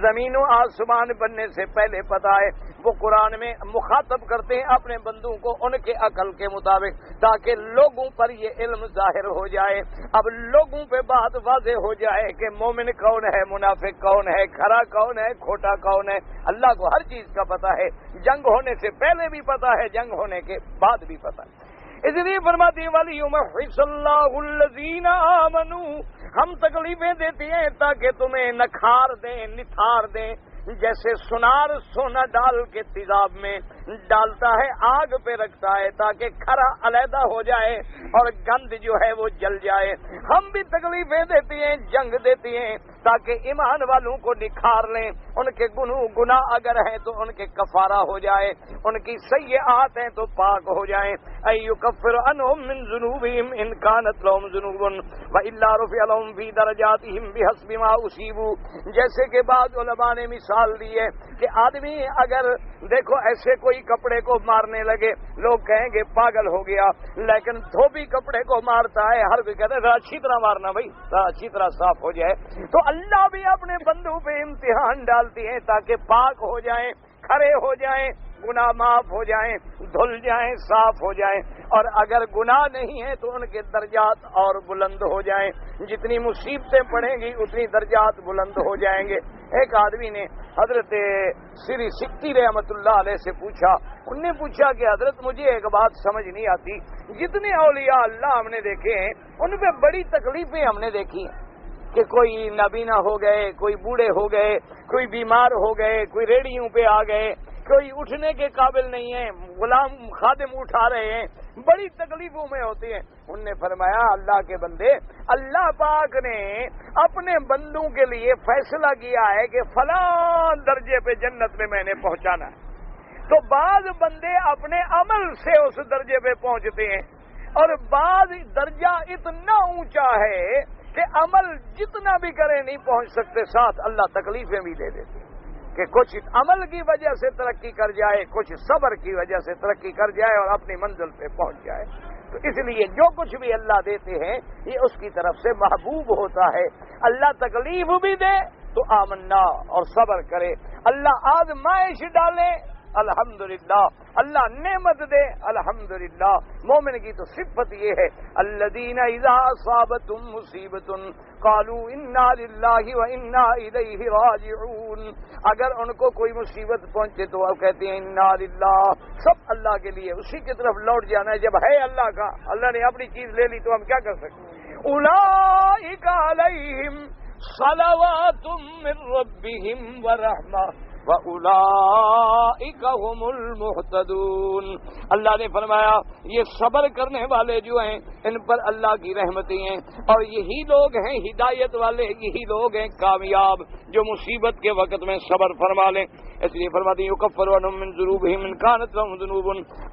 زمین و آسمان بننے سے پہلے پتہ ہے. وہ قرآن میں مخاطب کرتے ہیں اپنے بندوں کو ان کے عقل کے مطابق، تاکہ لوگوں پر یہ علم ظاہر ہو جائے. اب لوگوں پہ بات واضح ہو جائے کہ مومن کون ہے، منافق کون ہے، کھرا کون ہے، کھوٹا کون ہے. اللہ کو ہر چیز کا پتہ ہے، جنگ ہونے سے پہلے بھی پتہ ہے، جنگ ہونے کے بعد بھی پتہ ہے. اس لیے فرماتے ہیں وَلِيُمَحِّصَ اللَّهُ الَّذِينَ آمَنُوا. ہم تکلیفیں دیتے ہیں تاکہ تمہیں نکھار دیں، نتھار دیں. جیسے سونار سونا ڈال کے تیزاب میں ڈالتا ہے، آگ پہ رکھتا ہے تاکہ کھرا علیحدہ ہو جائے اور گند جو ہے وہ جل جائے. ہم بھی تکلیفیں دیتے ہیں، جنگ دیتے ہیں تاکہ ایمان والوں کو نکھار لیں، ان کے گناہ اگر ہیں تو ان کے کفارہ ہو جائے، ان کی سیئات ہیں تو پاک ہو جائیں. ایُکفر عنہم من ذنوبہم ان کانت لہم ذنوب والا رفع لہم فی درجاتہم بحسب ما اصیبوا. جیسے کہ بعض علماء نے مثال دی ہے کہ آدمی اگر دیکھو ایسے کوئی کپڑے کو مارنے لگے، لوگ کہیں گے پاگل ہو گیا، لیکن دھوبی کپڑے کو مارتا ہے، ہر کوئی کہتا ہے ذرا اچھی طرح مارنا بھائی، ذرا اچھی طرح صاف ہو جائے. تو اللہ بھی اپنے بندوں پہ امتحان ڈالتی ہے تاکہ پاک ہو جائیں، کھڑے ہو جائیں، گناہ معاف ہو جائیں، دھل جائیں، صاف ہو جائیں. اور اگر گناہ نہیں ہے تو ان کے درجات اور بلند ہو جائیں. جتنی مصیبتیں پڑیں گی اتنی درجات بلند ہو جائیں گے. ایک آدمی نے حضرت سری سکتی رحمت اللہ علیہ سے پوچھا، انہوں نے پوچھا کہ حضرت مجھے ایک بات سمجھ نہیں آتی، جتنے اولیاء اللہ ہم نے دیکھے ہیں ان پہ بڑی تکلیفیں ہم نے دیکھی ہیں کہ کوئی نابینا ہو گئے، کوئی بوڑھے ہو گئے، کوئی بیمار ہو گئے، کوئی ریڑھیوں پہ آ گئے، کوئی اٹھنے کے قابل نہیں ہے، غلام خادم اٹھا رہے ہیں، بڑی تکلیفوں میں ہوتی ہیں۔ انہوں نے فرمایا اللہ کے بندے، اللہ پاک نے اپنے بندوں کے لیے فیصلہ کیا ہے کہ فلاں درجے پہ جنت میں نے پہنچانا ہے، تو بعض بندے اپنے عمل سے اس درجے پہ پہنچتے ہیں، اور بعض درجہ اتنا اونچا ہے کہ عمل جتنا بھی کرے نہیں پہنچ سکتے، ساتھ اللہ تکلیفیں بھی دے دیتے کہ کچھ عمل کی وجہ سے ترقی کر جائے، کچھ صبر کی وجہ سے ترقی کر جائے اور اپنی منزل پہ پہنچ جائے۔ تو اس لیے جو کچھ بھی اللہ دیتے ہیں یہ اس کی طرف سے محبوب ہوتا ہے۔ اللہ تکلیف بھی دے تو آمنا اور صبر کرے، اللہ آزمائش ڈالے الحمدللہ، اللہ نعمت دے الحمدللہ۔ مومن کی تو صفت یہ ہے الذین اذا اصابتهم مصیبۃ قالوا انا للہ وانا الیہ راجعون، اگر ان کو کوئی مصیبت پہنچے تو وہ کہتے ہیں انا للہ، سب اللہ کے لیے، اسی کی طرف لوٹ جانا ہے۔ جب ہے اللہ کا، اللہ نے اپنی چیز لے لی تو ہم کیا کر سکتے ہیں۔ اولئک علیہم صلوات من ربہم ورحمہ وَأُولَئِكَ هُمُ الْمُهْتَدُونَ، اللہ نے فرمایا یہ صبر کرنے والے جو ہیں ان پر اللہ کی رحمتیں ہیں، اور یہی لوگ ہیں ہدایت والے، یہی لوگ ہیں کامیاب جو مصیبت کے وقت میں صبر فرما لیں۔ اس لیے فرماتے ہیں یکفر عنہم من ذنوبہم ان کانت لہم ذنوب،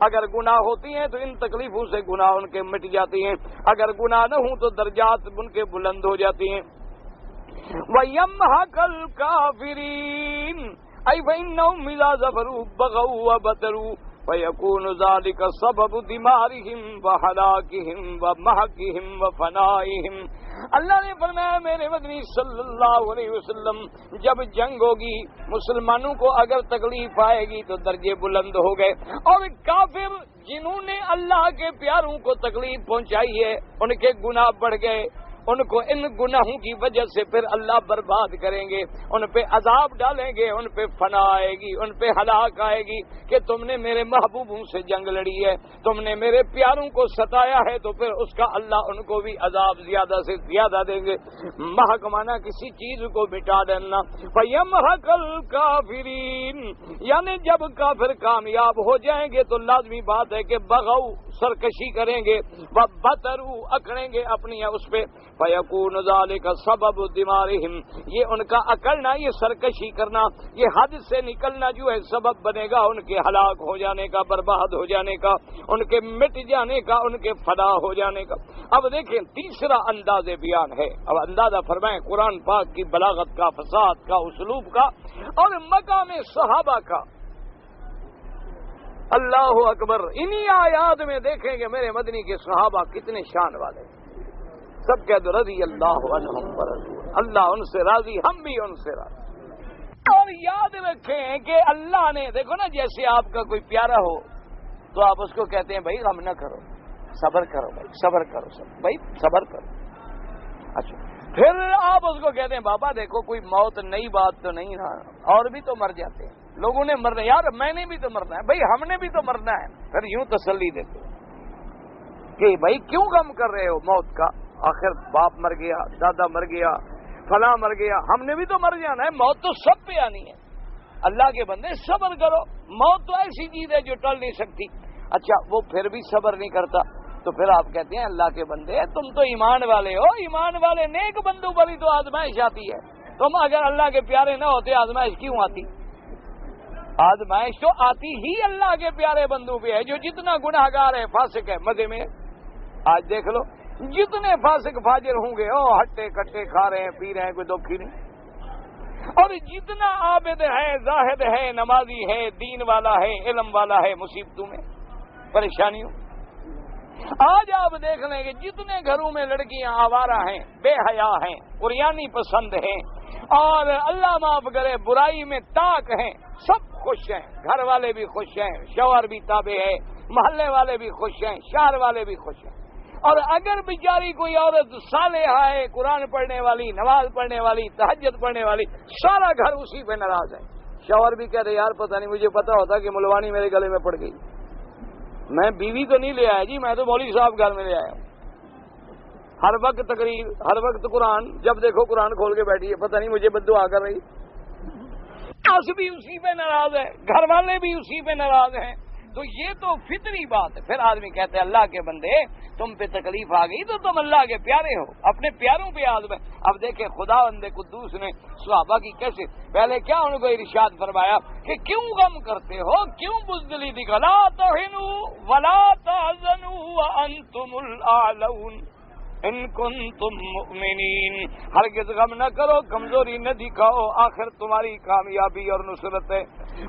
اگر گناہ ہوتی ہیں تو ان تکلیفوں سے گناہ ان کے مٹ جاتے ہیں، اگر گناہ نہ ہوں تو درجات ان کے بلند ہو جاتے ہیں۔ وَيَمْحَقَ الْكَافِرِينَ أي فإنهم إذا ظفروا بغوا وبتروا فيكون ذلك سبب دمارهم وهلاكهم ومحقهم وفنائهم۔ اللہ نے فرمایا میرے مدنی صلی اللہ علیہ وسلم جب جنگ ہوگی مسلمانوں کو اگر تکلیف آئے گی تو درجے بلند ہو گئے، اور کافر جنہوں نے اللہ کے پیاروں کو تکلیف پہنچائی ہے ان کے گناہ بڑھ گئے، ان کو ان گناہوں کی وجہ سے پھر اللہ برباد کریں گے، ان پہ عذاب ڈالیں گے، ان پہ فنا آئے گی، ان پہ ہلاک آئے گی کہ تم نے میرے محبوبوں سے جنگ لڑی ہے، تم نے میرے پیاروں کو ستایا ہے، تو پھر اس کا اللہ ان کو بھی عذاب زیادہ سے زیادہ دیں گے۔ محکمانہ کسی چیز کو مٹا دینا، فَيَمْحَقَ الْكَافِرِينَ، یعنی جب کافر کامیاب ہو جائیں گے تو لازمی بات ہے کہ بغو سرکشی کریں گے، وَبَتَرُوا اکڑیں گے اپنی اس پہ، فَيَكُونُ ذَلِكَ سَبَبُ دِمَارِهِمْ، یہ ان کا اکڑنا، یہ سرکشی کرنا، یہ حد سے نکلنا جو ہے سبب بنے گا ان کے ہلاک ہو جانے کا، برباد ہو جانے کا، ان کے مٹ جانے کا، ان کے فنا ہو جانے کا۔ اب دیکھیں تیسرا انداز بیان ہے، اب اندازہ فرمائیں قرآن پاک کی بلاغت کا، فصاحت کا، اسلوب کا اور مقام صحابہ کا۔ اللہ اکبر، انہی آیات میں دیکھیں کہ میرے مدنی کے صحابہ کتنے شان والے، سب کہہ دو رضی اللہ عنہم ورضوا، اللہ ان سے راضی، ہم بھی ان سے راضی۔ اور یاد رکھیں کہ اللہ نے، دیکھو نا جیسے آپ کا کوئی پیارا ہو تو آپ اس کو کہتے ہیں بھائی غم نہ کرو، صبر کرو بھائی، صبر کرو، بھائی صبر کرو۔ اچھا پھر آپ اس کو کہتے ہیں بابا دیکھو کوئی موت نئی بات تو نہیں نا، اور بھی تو مر جاتے ہیں، لوگوں نے مرنا، یار میں نے بھی تو مرنا ہے، بھائی ہم نے بھی تو مرنا ہے۔ پھر یوں تسلی دیتے کہ بھائی کیوں غم کر رہے ہو موت کا، آخر باپ مر گیا، دادا مر گیا، فلاں مر گیا، ہم نے بھی تو مر جانا ہے، موت تو سب پہ آنی ہے۔ اللہ کے بندے صبر کرو، موت تو ایسی چیز ہے جو ٹل نہیں سکتی۔ اچھا وہ پھر بھی صبر نہیں کرتا تو پھر آپ کہتے ہیں اللہ کے بندے تم تو ایمان والے ہو، ایمان والے نیک بندوں پر ہی تو آزمائش آتی ہے، تم اگر اللہ کے پیارے نہ ہوتے آزمائش کیوں آتی؟ آزمائش تو آتی ہی اللہ کے پیارے بندوں پہ ہے، جو جتنا گناہ گار ہے فاسق ہے مزے میں۔ آج دیکھ لو جتنے فاسق فاجر ہوں گے ہٹے کٹے کھا رہے ہیں، پی رہے ہیں، کوئی دکھی نہیں، اور جتنا عابد ہے، زاہد ہے، نمازی ہے، دین والا ہے، علم والا ہے، مصیبتوں میں، پریشانیوں۔ آج آپ دیکھ لیں کہ جتنے گھروں میں لڑکیاں آوارہ ہیں، بے حیا ہیں، قریانی پسند ہیں، اور اللہ معاف کرے برائی میں طاق ہیں، سب خوش ہیں، گھر والے بھی خوش ہیں، شوہر بھی تابع ہے، محلے والے بھی خوش ہیں، شہر والے بھی خوش ہیں۔ اور اگر بیچاری کوئی عورت صالحہ ہے، قرآن پڑھنے والی، نماز پڑھنے والی، تہجد پڑھنے والی، سارا گھر اسی پہ ناراض ہے، شوہر بھی کہہ رہے یار پتہ نہیں مجھے پتا ہوتا کہ ملوانی میرے گلے میں پڑ گئی، میں بیوی تو نہیں لے آیا جی، میں تو مولوی صاحب گھر میں لے آیا ہوں، ہر وقت تقریر، ہر وقت قرآن، جب دیکھو قرآن کھول کے بیٹھی ہے، پتہ نہیں مجھے بددعا کر رہی، اس بھی اسی پہ ناراض ہے، گھر والے بھی اسی پہ ناراض ہیں، تو یہ تو فطری بات ہے۔ پھر آدمی کہتے ہیں اللہ کے بندے تم پہ تکلیف آ گئی تو تم اللہ کے پیارے ہو، اپنے پیاروں پہ آزمائے۔ اب دیکھیں خداوند قدوس نے صحابہ کی کیسے پہلے کیا ان کو ارشاد فرمایا کہ کیوں غم کرتے ہو، کیوں بزدلی دکھا، لا تہنوا ولا تحزنوا وانتم الاعلون ان کنتم مؤمنین، ہرگز غم نہ کرو، کمزوری نہ دکھاؤ، آخر تمہاری کامیابی اور نصرت ہے۔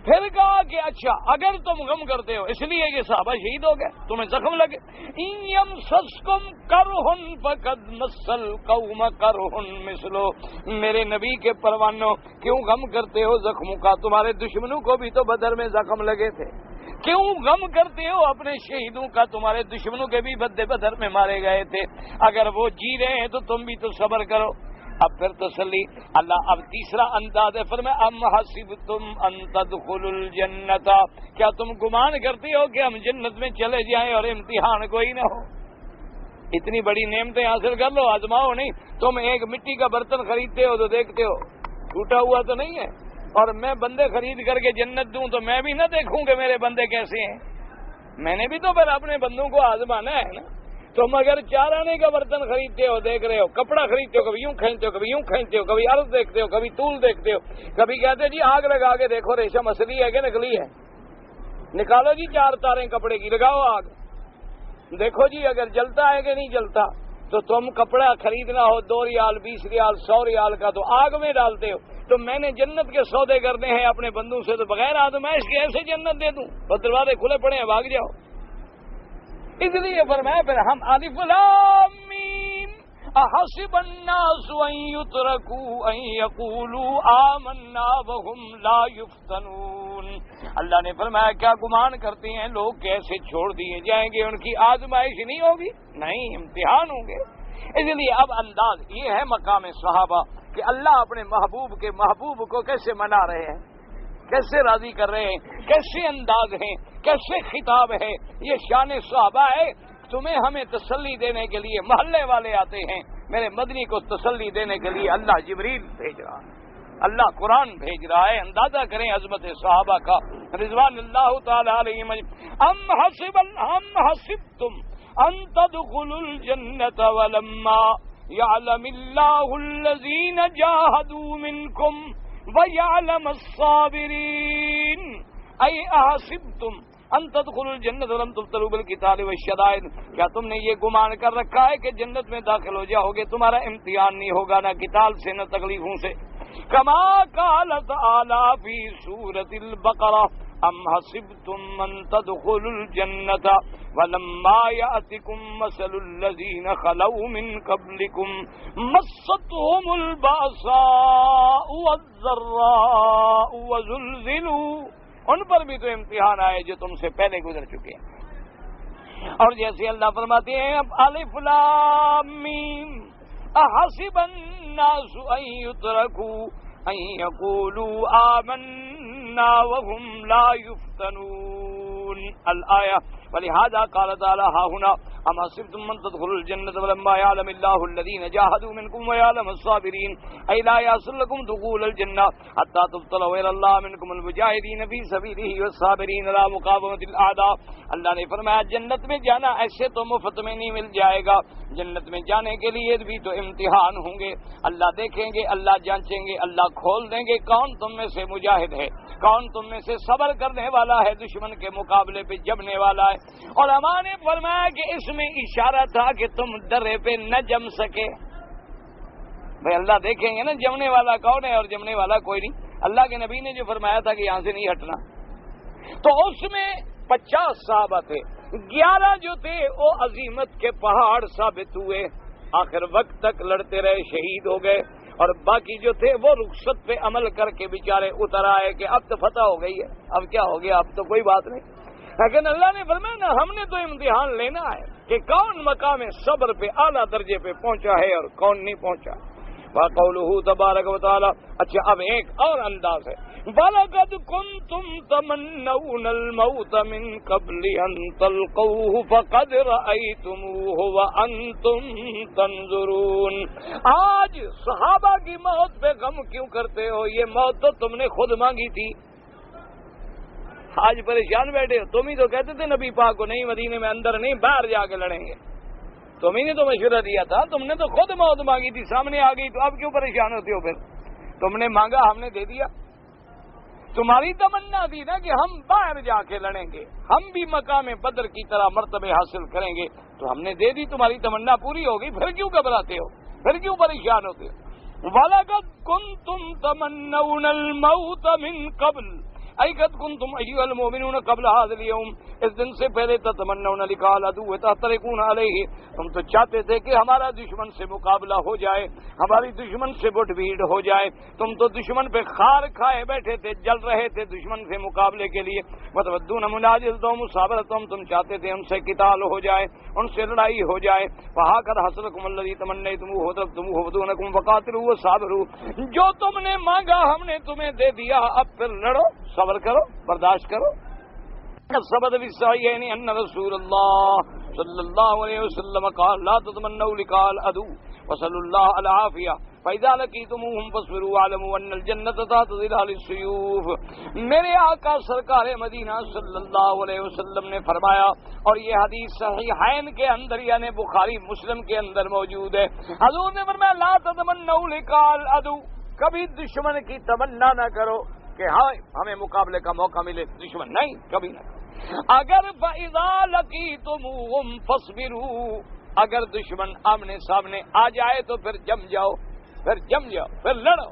پھر کہا کہ اچھا اگر تم غم کرتے ہو، اس لیے کہ صحابہ شہید ہو گئے، تمہیں زخم لگے، ان یمسسکم کرہن فقد مس القوم کرہن مثلو، میرے نبی کے پروانوں کیوں غم کرتے ہو زخموں کا، تمہارے دشمنوں کو بھی تو بدر میں زخم لگے تھے، کیوں غم کرتے ہو اپنے شہیدوں کا، تمہارے دشمنوں کے بھی بدر میں مارے گئے تھے، اگر وہ جی رہے ہیں تو تم بھی تو صبر کرو۔ اب پھر تسلی اللہ، اب تیسرا انداز ہے، فرمایا ام حسبتم ان تدخلوا الجنت، کیا تم گمان کرتے ہو کہ ہم جنت میں چلے جائیں اور امتحان کوئی نہ ہو؟ اتنی بڑی نعمتیں حاصل کر لو، آزماؤ نہیں۔ تم ایک مٹی کا برتن خریدتے ہو تو دیکھتے ہو ٹوٹا ہوا تو نہیں ہے، اور میں بندے خرید کر کے جنت دوں تو میں بھی نہ دیکھوں کہ میرے بندے کیسے ہیں، میں نے بھی تو پھر اپنے بندوں کو آزمانا ہے نا۔ تم اگر 4 آنے کا برتن خریدتے ہو، دیکھ رہے ہو، کپڑا خریدتے ہو، کبھی یوں کھینچتے ہو، کبھی یوں کھینچتے ہو، کبھی عرض دیکھتے ہو، کبھی طول دیکھتے ہو، کبھی کہتے جی آگ لگا کے دیکھو ریشم اصلی ہے کہ نکلی ہے، نکالو جی 4 تاریں کپڑے کی، لگاؤ آگ، دیکھو جی اگر جلتا ہے کہ نہیں جلتا۔ تو تم کپڑا خریدنا ہو 2 ریال 20 ریال 100 ریال کا تو آگ میں ڈالتے ہو، تو میں نے جنت کے سودے کرنے ہیں اپنے بندوں سے، تو بغیر آزمائش کے ایسے جنت دے دوں؟ بس دروازے کھلے پڑے ہیں، بھاگ جاؤ۔ اس لیے فرمایا پھر ہم الف لام میم احسب الناس ان یترکوا ان یقولوا آمنا وهم لا یفتنون، اللہ نے فرمایا کیا گمان کرتے ہیں لوگ کیسے چھوڑ دیے جائیں گے، ان کی آزمائش نہیں ہوگی؟ نہیں، امتحان ہوں گے۔ اس لیے اب انداز یہ ہے مقام صحابہ کہ اللہ اپنے محبوب کے محبوب کو کیسے منا رہے ہیں، کیسے راضی کر رہے ہیں، کیسے انداز ہیں، کیسے خطاب ہے، یہ شان صحابہ ہے۔ تمہیں ہمیں تسلی دینے کے لیے محلے والے آتے ہیں، میرے مدنی کو تسلی دینے کے لیے اللہ جبریل بھیج رہا ہے، اللہ قرآن بھیج رہا ہے۔ اندازہ کریں عظمت صحابہ کا رضوان اللہ تعالی علیہم۔ ام حسبتم ان تدخلوا الجنت ولما يعلم الله الذين جاهدوا منكم ويعلم الصابرين، اي احسبتم ان تدخلوا الجنت ولم تبتلوا بالقتال والشدائد، کیا تم نے یہ گمان کر رکھا ہے کہ جنت میں داخل ہو جاؤ گے، تمہارا امتحان نہیں ہوگا نہ قتال سے نہ تکلیفوں سے؟ کما قال تعالی فی سورۃ البقرہ ام حسبتم ان تدخلوا الجنت ولما يأتكم مثل الذين خلوا من قبلكم مستهم البأساء والضراء وزلزلوا، ان پر بھی تو امتحان آئے جو تم سے پہلے گزر چکے ہیں۔ اور جیسے اللہ فرماتے ہیں اب الف لام میم احسب الناس ان يتركوا ان يقولوا آمنا وهم لا يفتنون الآية، ولهذا قال تعالى ها هنا ام حسبتم من تدخلوا الجنة ولما يعلم الله الذين جاهدوا منكم ويعلم الصابرين، اي لا يحصل لكم دخول الجنة حتى تبتلوا الى الله منكم المجاهدين في سبيله والصابرين على مقاومة الاعداء۔ اللہ نے فرمایا جنت میں جانا ایسے تو مفت میں نہیں مل جائے گا، جنت میں جانے کے لیے بھی تو امتحان ہوں گے، اللہ دیکھیں گے، اللہ جانچیں گے، اللہ کھول دیں گے کون تم میں سے مجاہد ہے، کون تم میں سے صبر کرنے والا ہے، دشمن کے مقابلے پہ جمنے والا ہے۔ اور ہمارے نے فرمایا کہ اس میں اشارہ تھا کہ تم درے پہ نہ جم سکے، بھائی اللہ دیکھیں گے نا جمنے والا کون ہے اور جمنے والا کوئی نہیں۔ اللہ کے نبی نے جو فرمایا تھا کہ یہاں سے نہیں ہٹنا، تو اس میں 50 صحابہ تھے، 11 جو تھے وہ عظیمت کے پہاڑ ثابت ہوئے، آخر وقت تک لڑتے رہے، شہید ہو گئے، اور باقی جو تھے وہ رخصت پہ عمل کر کے بیچارے اتر آئے کہ اب تو فتح ہو گئی ہے، اب کیا ہو گیا، اب تو کوئی بات نہیں۔ لیکن اللہ نے فرمایا نا ہم نے تو امتحان لینا ہے کہ کون مقام صبر پہ اعلیٰ درجے پہ پہنچا ہے اور کون نہیں پہنچا. وَقَوْلُهُ تبارک و تعالی. اچھا اب ایک اور انداز ہے. وَلَقَدْ كُنْتُمْ تَمَنَّوْنَ الْمَوْتَ مِنْ قَبْلِ أَنْ تَلْقَوْهُ فَقَدْ رَأَيْتُمُوهُ وَأَنْتُمْ تَنْظُرُونَ. آج صحابہ کی موت پہ غم کیوں کرتے ہو؟ یہ موت تو تم نے خود مانگی تھی. آج پریشان بیٹھے ہو. تم ہی تو کہتے تھے نبی پاک کو نہیں مدینے میں اندر نہیں باہر جا کے لڑیں گے. تم ہی نے تو مشورہ دیا تھا. تم نے تو خود موت مانگی تھی, سامنے آ گئی, تو اب کیوں پریشان ہوتے ہو؟ پھر تم نے مانگا, ہم نے دے دیا. تمہاری تمنا تھی نا کہ ہم باہر جا کے لڑیں گے, ہم بھی مقام بدر کی طرح مرتبے حاصل کریں گے, تو ہم نے دے دی. تمہاری تمنا پوری ہو گئی, پھر کیوں گھبراتے ہو؟ پھر کیوں پریشان ہوتے ہو؟ وَلَقَدْ كُنْتُمْ تَمَنَّوْنَ الْمَوْتَ مِنْ قَبْلِ قد كنتم ایھا المؤمنون قبل هذا اليوم. اس دن سے پہلے تتمنون لقاء العدو تحترقون علیہ. تم تو چاہتے تھے کہ ہمارا دشمن سے مقابلہ ہو جائے, ہماری دشمن سے بٹ بھیڑ ہو جائے. تم تو دشمن پہ خار کھائے بیٹھے تھے, جل رہے تھے دشمن سے مقابلے کے لیے. وتودون مناجزتهم مصابرتهم. تم چاہتے تھے ان سے قتال ہو جائے, ان سے لڑائی ہو جائے. فهكذا حصلكم الذي تمنيتموه وتركتموه ودونكم فقاتلوا وصابروا. جو تم نے مانگا ہم نے تمہیں دے دیا, اب پھر لڑو, صبر کرو, برداشت کرو. ثبت فی الصحیحین ان رسول اللہ صلی اللہ علیہ وسلم قال لا تتمنوا لقاء العدو وصلوا اللہ العافیہ فاذا لقیتموہم فاصبروا واعلموا ان الجنة تحت ظلال السیوف. میرے آقا سرکار مدینہ صلی اللہ علیہ وسلم نے فرمایا, اور یہ حدیث صحیحین کے اندر یعنی بخاری مسلم کے اندر موجود ہے. حضور نے فرمایا لا تتمنوا لقاء العدو. کبھی دشمن کی تمنا نہ کرو کہ ہاں ہمیں مقابلے کا موقع ملے. دشمن نہیں, کبھی نہ. اگر فَإِذَا لَقِيتُمُوهُمْ فَاصْبِرُوا. اگر دشمن آمنے سامنے آ جائے تو پھر جم جاؤ, پھر لڑو,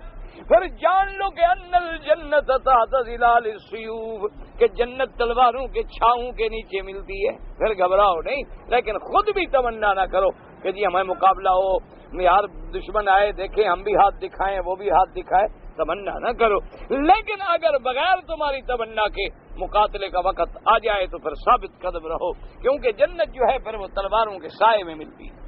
پھر جان لو کہ ان الجنت تحت ظلال السیوف, کہ جنت تلواروں کے چھاؤں کے نیچے ملتی ہے. پھر گھبراؤ نہیں, لیکن خود بھی تمنا نہ کرو کہ جی ہمیں مقابلہ ہو, یار دشمن آئے دیکھیں ہم بھی ہاتھ دکھائیں وہ بھی ہاتھ دکھائے. تمنا نہ کرو. لیکن اگر بغیر تمہاری تمنا کے مقاتلے کا وقت آ جائے تو پھر ثابت قدم رہو, کیونکہ جنت جو ہے پھر وہ تلواروں کے سائے میں ملتی ہے.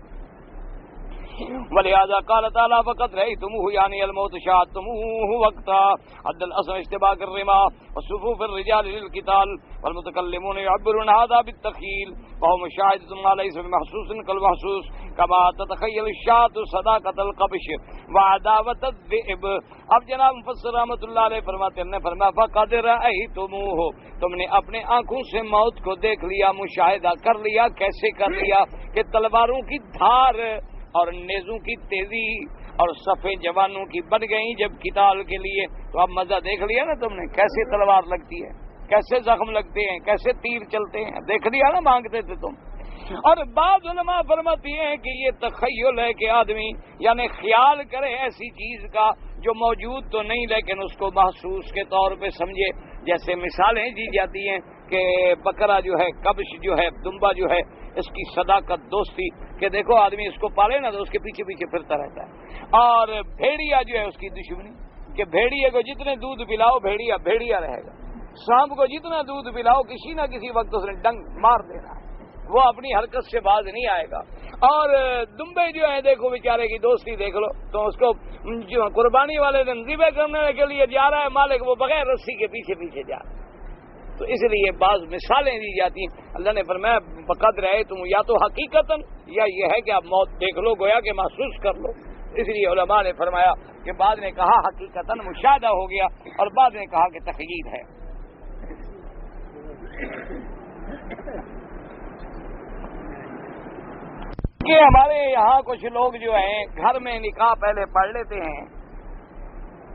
ولہذا قال تعالی فقد رأيتموه يعني الموت شاهدتموه وقتا حد الأسر اشتباك الرماح وصفوف الرجال للقتال والمتكلمون يعبرون هذا بالتخيل فهو مشاهدة ما ليس بمحسوس كالمحسوس كما تتخيل الشاة صداقة القبش وعداوة الذئب. اب جناب مفسر رحمۃ اللہ علیہ فرماتے ہیں, فرمایا فقد رأيتموه. تم نے اپنے آنکھوں سے موت کو دیکھ لیا, مشاہدہ کر لیا. کیسے کر لیا؟ کہ تلواروں کی دھار اور نیزوں کی تیزی اور صفیں جوانوں کی بن گئیں جب قتال کے لیے. تو اب مزہ دیکھ لیا نا تم نے, کیسے تلوار لگتی ہے, کیسے زخم لگتے ہیں, کیسے تیر چلتے ہیں. دیکھ لیا نا, مانگتے تھے تم. اور بعض علماء فرماتی ہیں کہ یہ تخیل ہے کہ آدمی یعنی خیال کرے ایسی چیز کا جو موجود تو نہیں لیکن اس کو محسوس کے طور پہ سمجھے. جیسے مثالیں دی جاتی ہیں کہ بکرا جو ہے, کبش جو ہے, دمبا جو ہے, اس کی صداقت دوستی, کہ دیکھو آدمی اس کو پالے نا تو اس کے پیچھے پیچھے پھرتا رہتا ہے. اور بھیڑیا جو ہے اس کی دشمنی, کہ بھیڑیے کو جتنے دودھ پلاؤ بھیڑیا رہے گا. سانپ کو جتنا دودھ پلاؤ کسی نہ کسی وقت اس نے ڈنگ مار دینا ہے, وہ اپنی حرکت سے باز نہیں آئے گا. اور دمبے جو ہے دیکھو بیچارے کی دوستی دیکھ لو, تو اس کو جو قربانی والے دن ذبح کرنے کے لیے جا رہا ہے مالک, وہ بغیر رسی کے پیچھے پیچھے جا رہا ہے. تو اس لیے بعض مثالیں دی جاتی ہیں. اللہ نے فرمایا فقد رأیتم, یا تو حقیقتاً یا یہ ہے کہ آپ موت دیکھ لو, گویا کہ محسوس کر لو. اس لیے علماء نے فرمایا کہ بعد نے کہا حقیقتاً مشاہدہ ہو گیا, اور بعد نے کہا کہ تخیل ہے. کہ ہمارے یہاں کچھ لوگ جو ہیں گھر میں نکاح پہلے پڑھ لیتے ہیں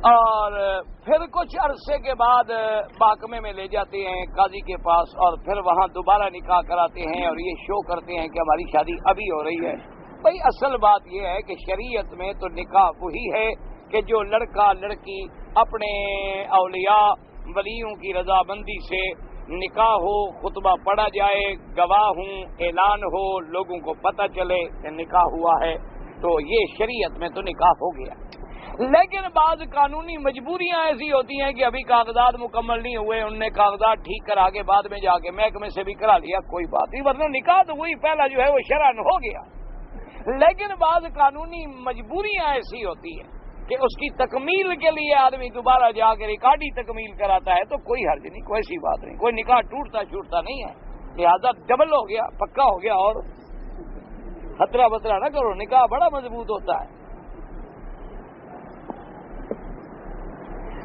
اور پھر کچھ عرصے کے بعد محکمے میں لے جاتے ہیں قاضی کے پاس, اور پھر وہاں دوبارہ نکاح کراتے ہیں اور یہ شو کرتے ہیں کہ ہماری شادی ابھی ہو رہی ہے. بھائی اصل بات یہ ہے کہ شریعت میں تو نکاح وہی ہے کہ جو لڑکا لڑکی اپنے اولیاء ولیوں کی رضامندی سے نکاح ہو, خطبہ پڑھا جائے, گواہ ہوں, اعلان ہو, لوگوں کو پتہ چلے کہ نکاح ہوا ہے, تو یہ شریعت میں تو نکاح ہو گیا. لیکن بعض قانونی مجبوریاں ایسی ہوتی ہیں کہ ابھی کاغذات مکمل نہیں ہوئے، ان نے کاغذات ٹھیک کرا کے بعد میں جا کے محکمے سے بھی کرا لیا، کوئی بات نہیں، ورنہ نکاح تو وہی پہلا جو ہے وہ شرعن ہو گیا۔ لیکن بعض قانونی مجبوریاں ایسی ہوتی ہیں کہ اس کی تکمیل کے لیے آدمی دوبارہ جا کے ریکارڈی تکمیل کراتا ہے، تو کوئی حرج نہیں، کوئی ایسی بات نہیں، کوئی نکاح ٹوٹتا چھوٹتا نہیں ہے، لہذا ڈبل ہو گیا، پکا ہو گیا، اور خطرہ بطرہ نہ کرو، نکاح بڑا مضبوط ہوتا ہے۔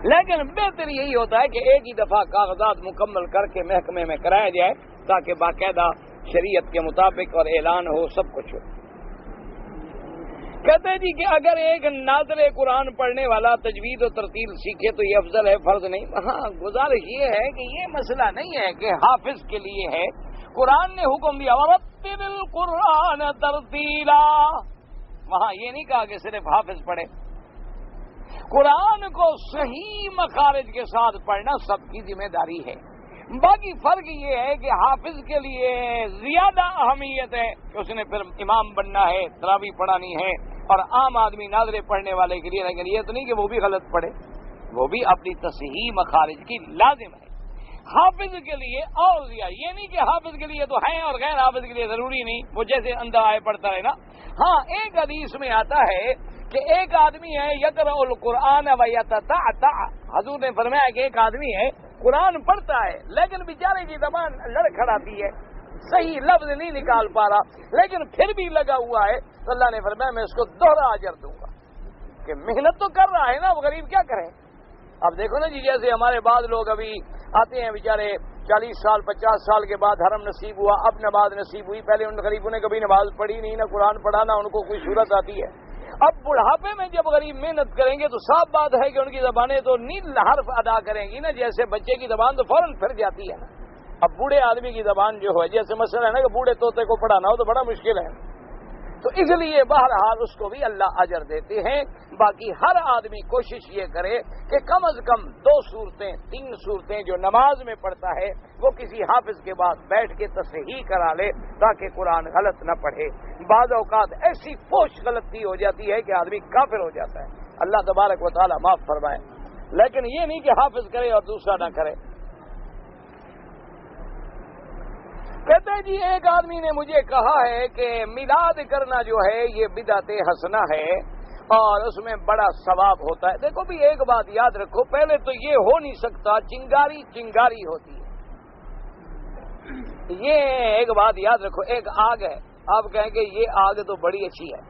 لیکن بہتر یہی ہوتا ہے کہ ایک ہی دفعہ کاغذات مکمل کر کے محکمے میں کرایا جائے تاکہ باقاعدہ شریعت کے مطابق اور اعلان ہو، سب کچھ ہو۔ کہتے ہیں جی کہ اگر ایک ناظر قرآن پڑھنے والا تجوید و ترتیل سیکھے تو یہ افضل ہے، فرض نہیں۔ ہاں، گزارش یہ ہے کہ یہ مسئلہ نہیں ہے کہ حافظ کے لیے ہے، قرآن نے حکم دیا وَرَتِّلِ الْقُرْآنَ تَرْتِيلًا، وہاں یہ نہیں کہا کہ صرف حافظ پڑھے، قرآن کو صحیح مخارج کے ساتھ پڑھنا سب کی ذمہ داری ہے۔ باقی فرق یہ ہے کہ حافظ کے لیے زیادہ اہمیت ہے کہ اس نے پھر امام بننا ہے، تراویح پڑھانی ہے، اور عام آدمی ناظرے پڑھنے والے کے لیے، لیکن یہ تو نہیں کہ وہ بھی غلط پڑھے، وہ بھی اپنی تصحیح مخارج کی لازم ہے۔ حافظ کے لیے اور زیادہ، یہ نہیں کہ حافظ کے لیے تو ہیں اور غیر حافظ کے لیے ضروری نہیں، وہ جیسے اندر آئے پڑھتا ہے نا۔ ہاں، ایک حدیث میں آتا ہے کہ ایک آدمی ہے یقرأ القرآن ویتتعتع، حضور نے فرمایا کہ ایک آدمی ہے قرآن پڑھتا ہے لیکن بیچارے کی زبان لڑکھڑاتی ہے، صحیح لفظ نہیں نکال پا رہا، لیکن پھر بھی لگا ہوا ہے، تو اللہ نے فرمایا میں اس کو دوہرا اجر دوں گا، کہ محنت تو کر رہا ہے نا، وہ غریب کیا کرے۔ اب دیکھو نا جی، جیسے ہمارے بعض لوگ ابھی آتے ہیں بیچارے 40 سال 50 سال کے بعد حرم نصیب ہوا، اب نماز نصیب ہوئی، پہلے ان غریبوں نے کبھی نماز پڑھی نہیں، نہ قرآن پڑھا، نہ ان کو کوئی صورت آتی ہے۔ اب بڑھاپے میں جب غریب محنت کریں گے تو صاف بات ہے کہ ان کی زبانیں تو نیل حرف ادا کریں گی نا، جیسے بچے کی زبان تو فوراً پھر جاتی ہے نا۔ اب بوڑھے آدمی کی زبان جو ہے، جیسے مسئلہ ہے نا کہ بوڑھے طوطے کو پڑھانا ہو تو بڑا مشکل ہے، تو اس لیے بہرحال اس کو بھی اللہ اجر دیتے ہیں۔ باقی ہر آدمی کوشش یہ کرے کہ کم از کم 2 صورتیں 3 صورتیں جو نماز میں پڑھتا ہے وہ کسی حافظ کے بعد بیٹھ کے تصحیح کرا لے تاکہ قرآن غلط نہ پڑھے۔ بعض اوقات ایسی فوش غلطی ہو جاتی ہے کہ آدمی کافر ہو جاتا ہے، اللہ تبارک و تعالی معاف فرمائے۔ لیکن یہ نہیں کہ حافظ کرے اور دوسرا نہ کرے۔ کہتے ہیں جی ایک آدمی نے مجھے کہا ہے کہ میلاد کرنا جو ہے یہ بدعت حسنہ ہے اور اس میں بڑا ثواب ہوتا ہے۔ دیکھو بھی ایک بات یاد رکھو، پہلے تو یہ ہو نہیں سکتا، چنگاری چنگاری ہوتی ہے، یہ ایک بات یاد رکھو۔ ایک آگ ہے، آپ کہیں گے یہ آگ تو بڑی اچھی ہے،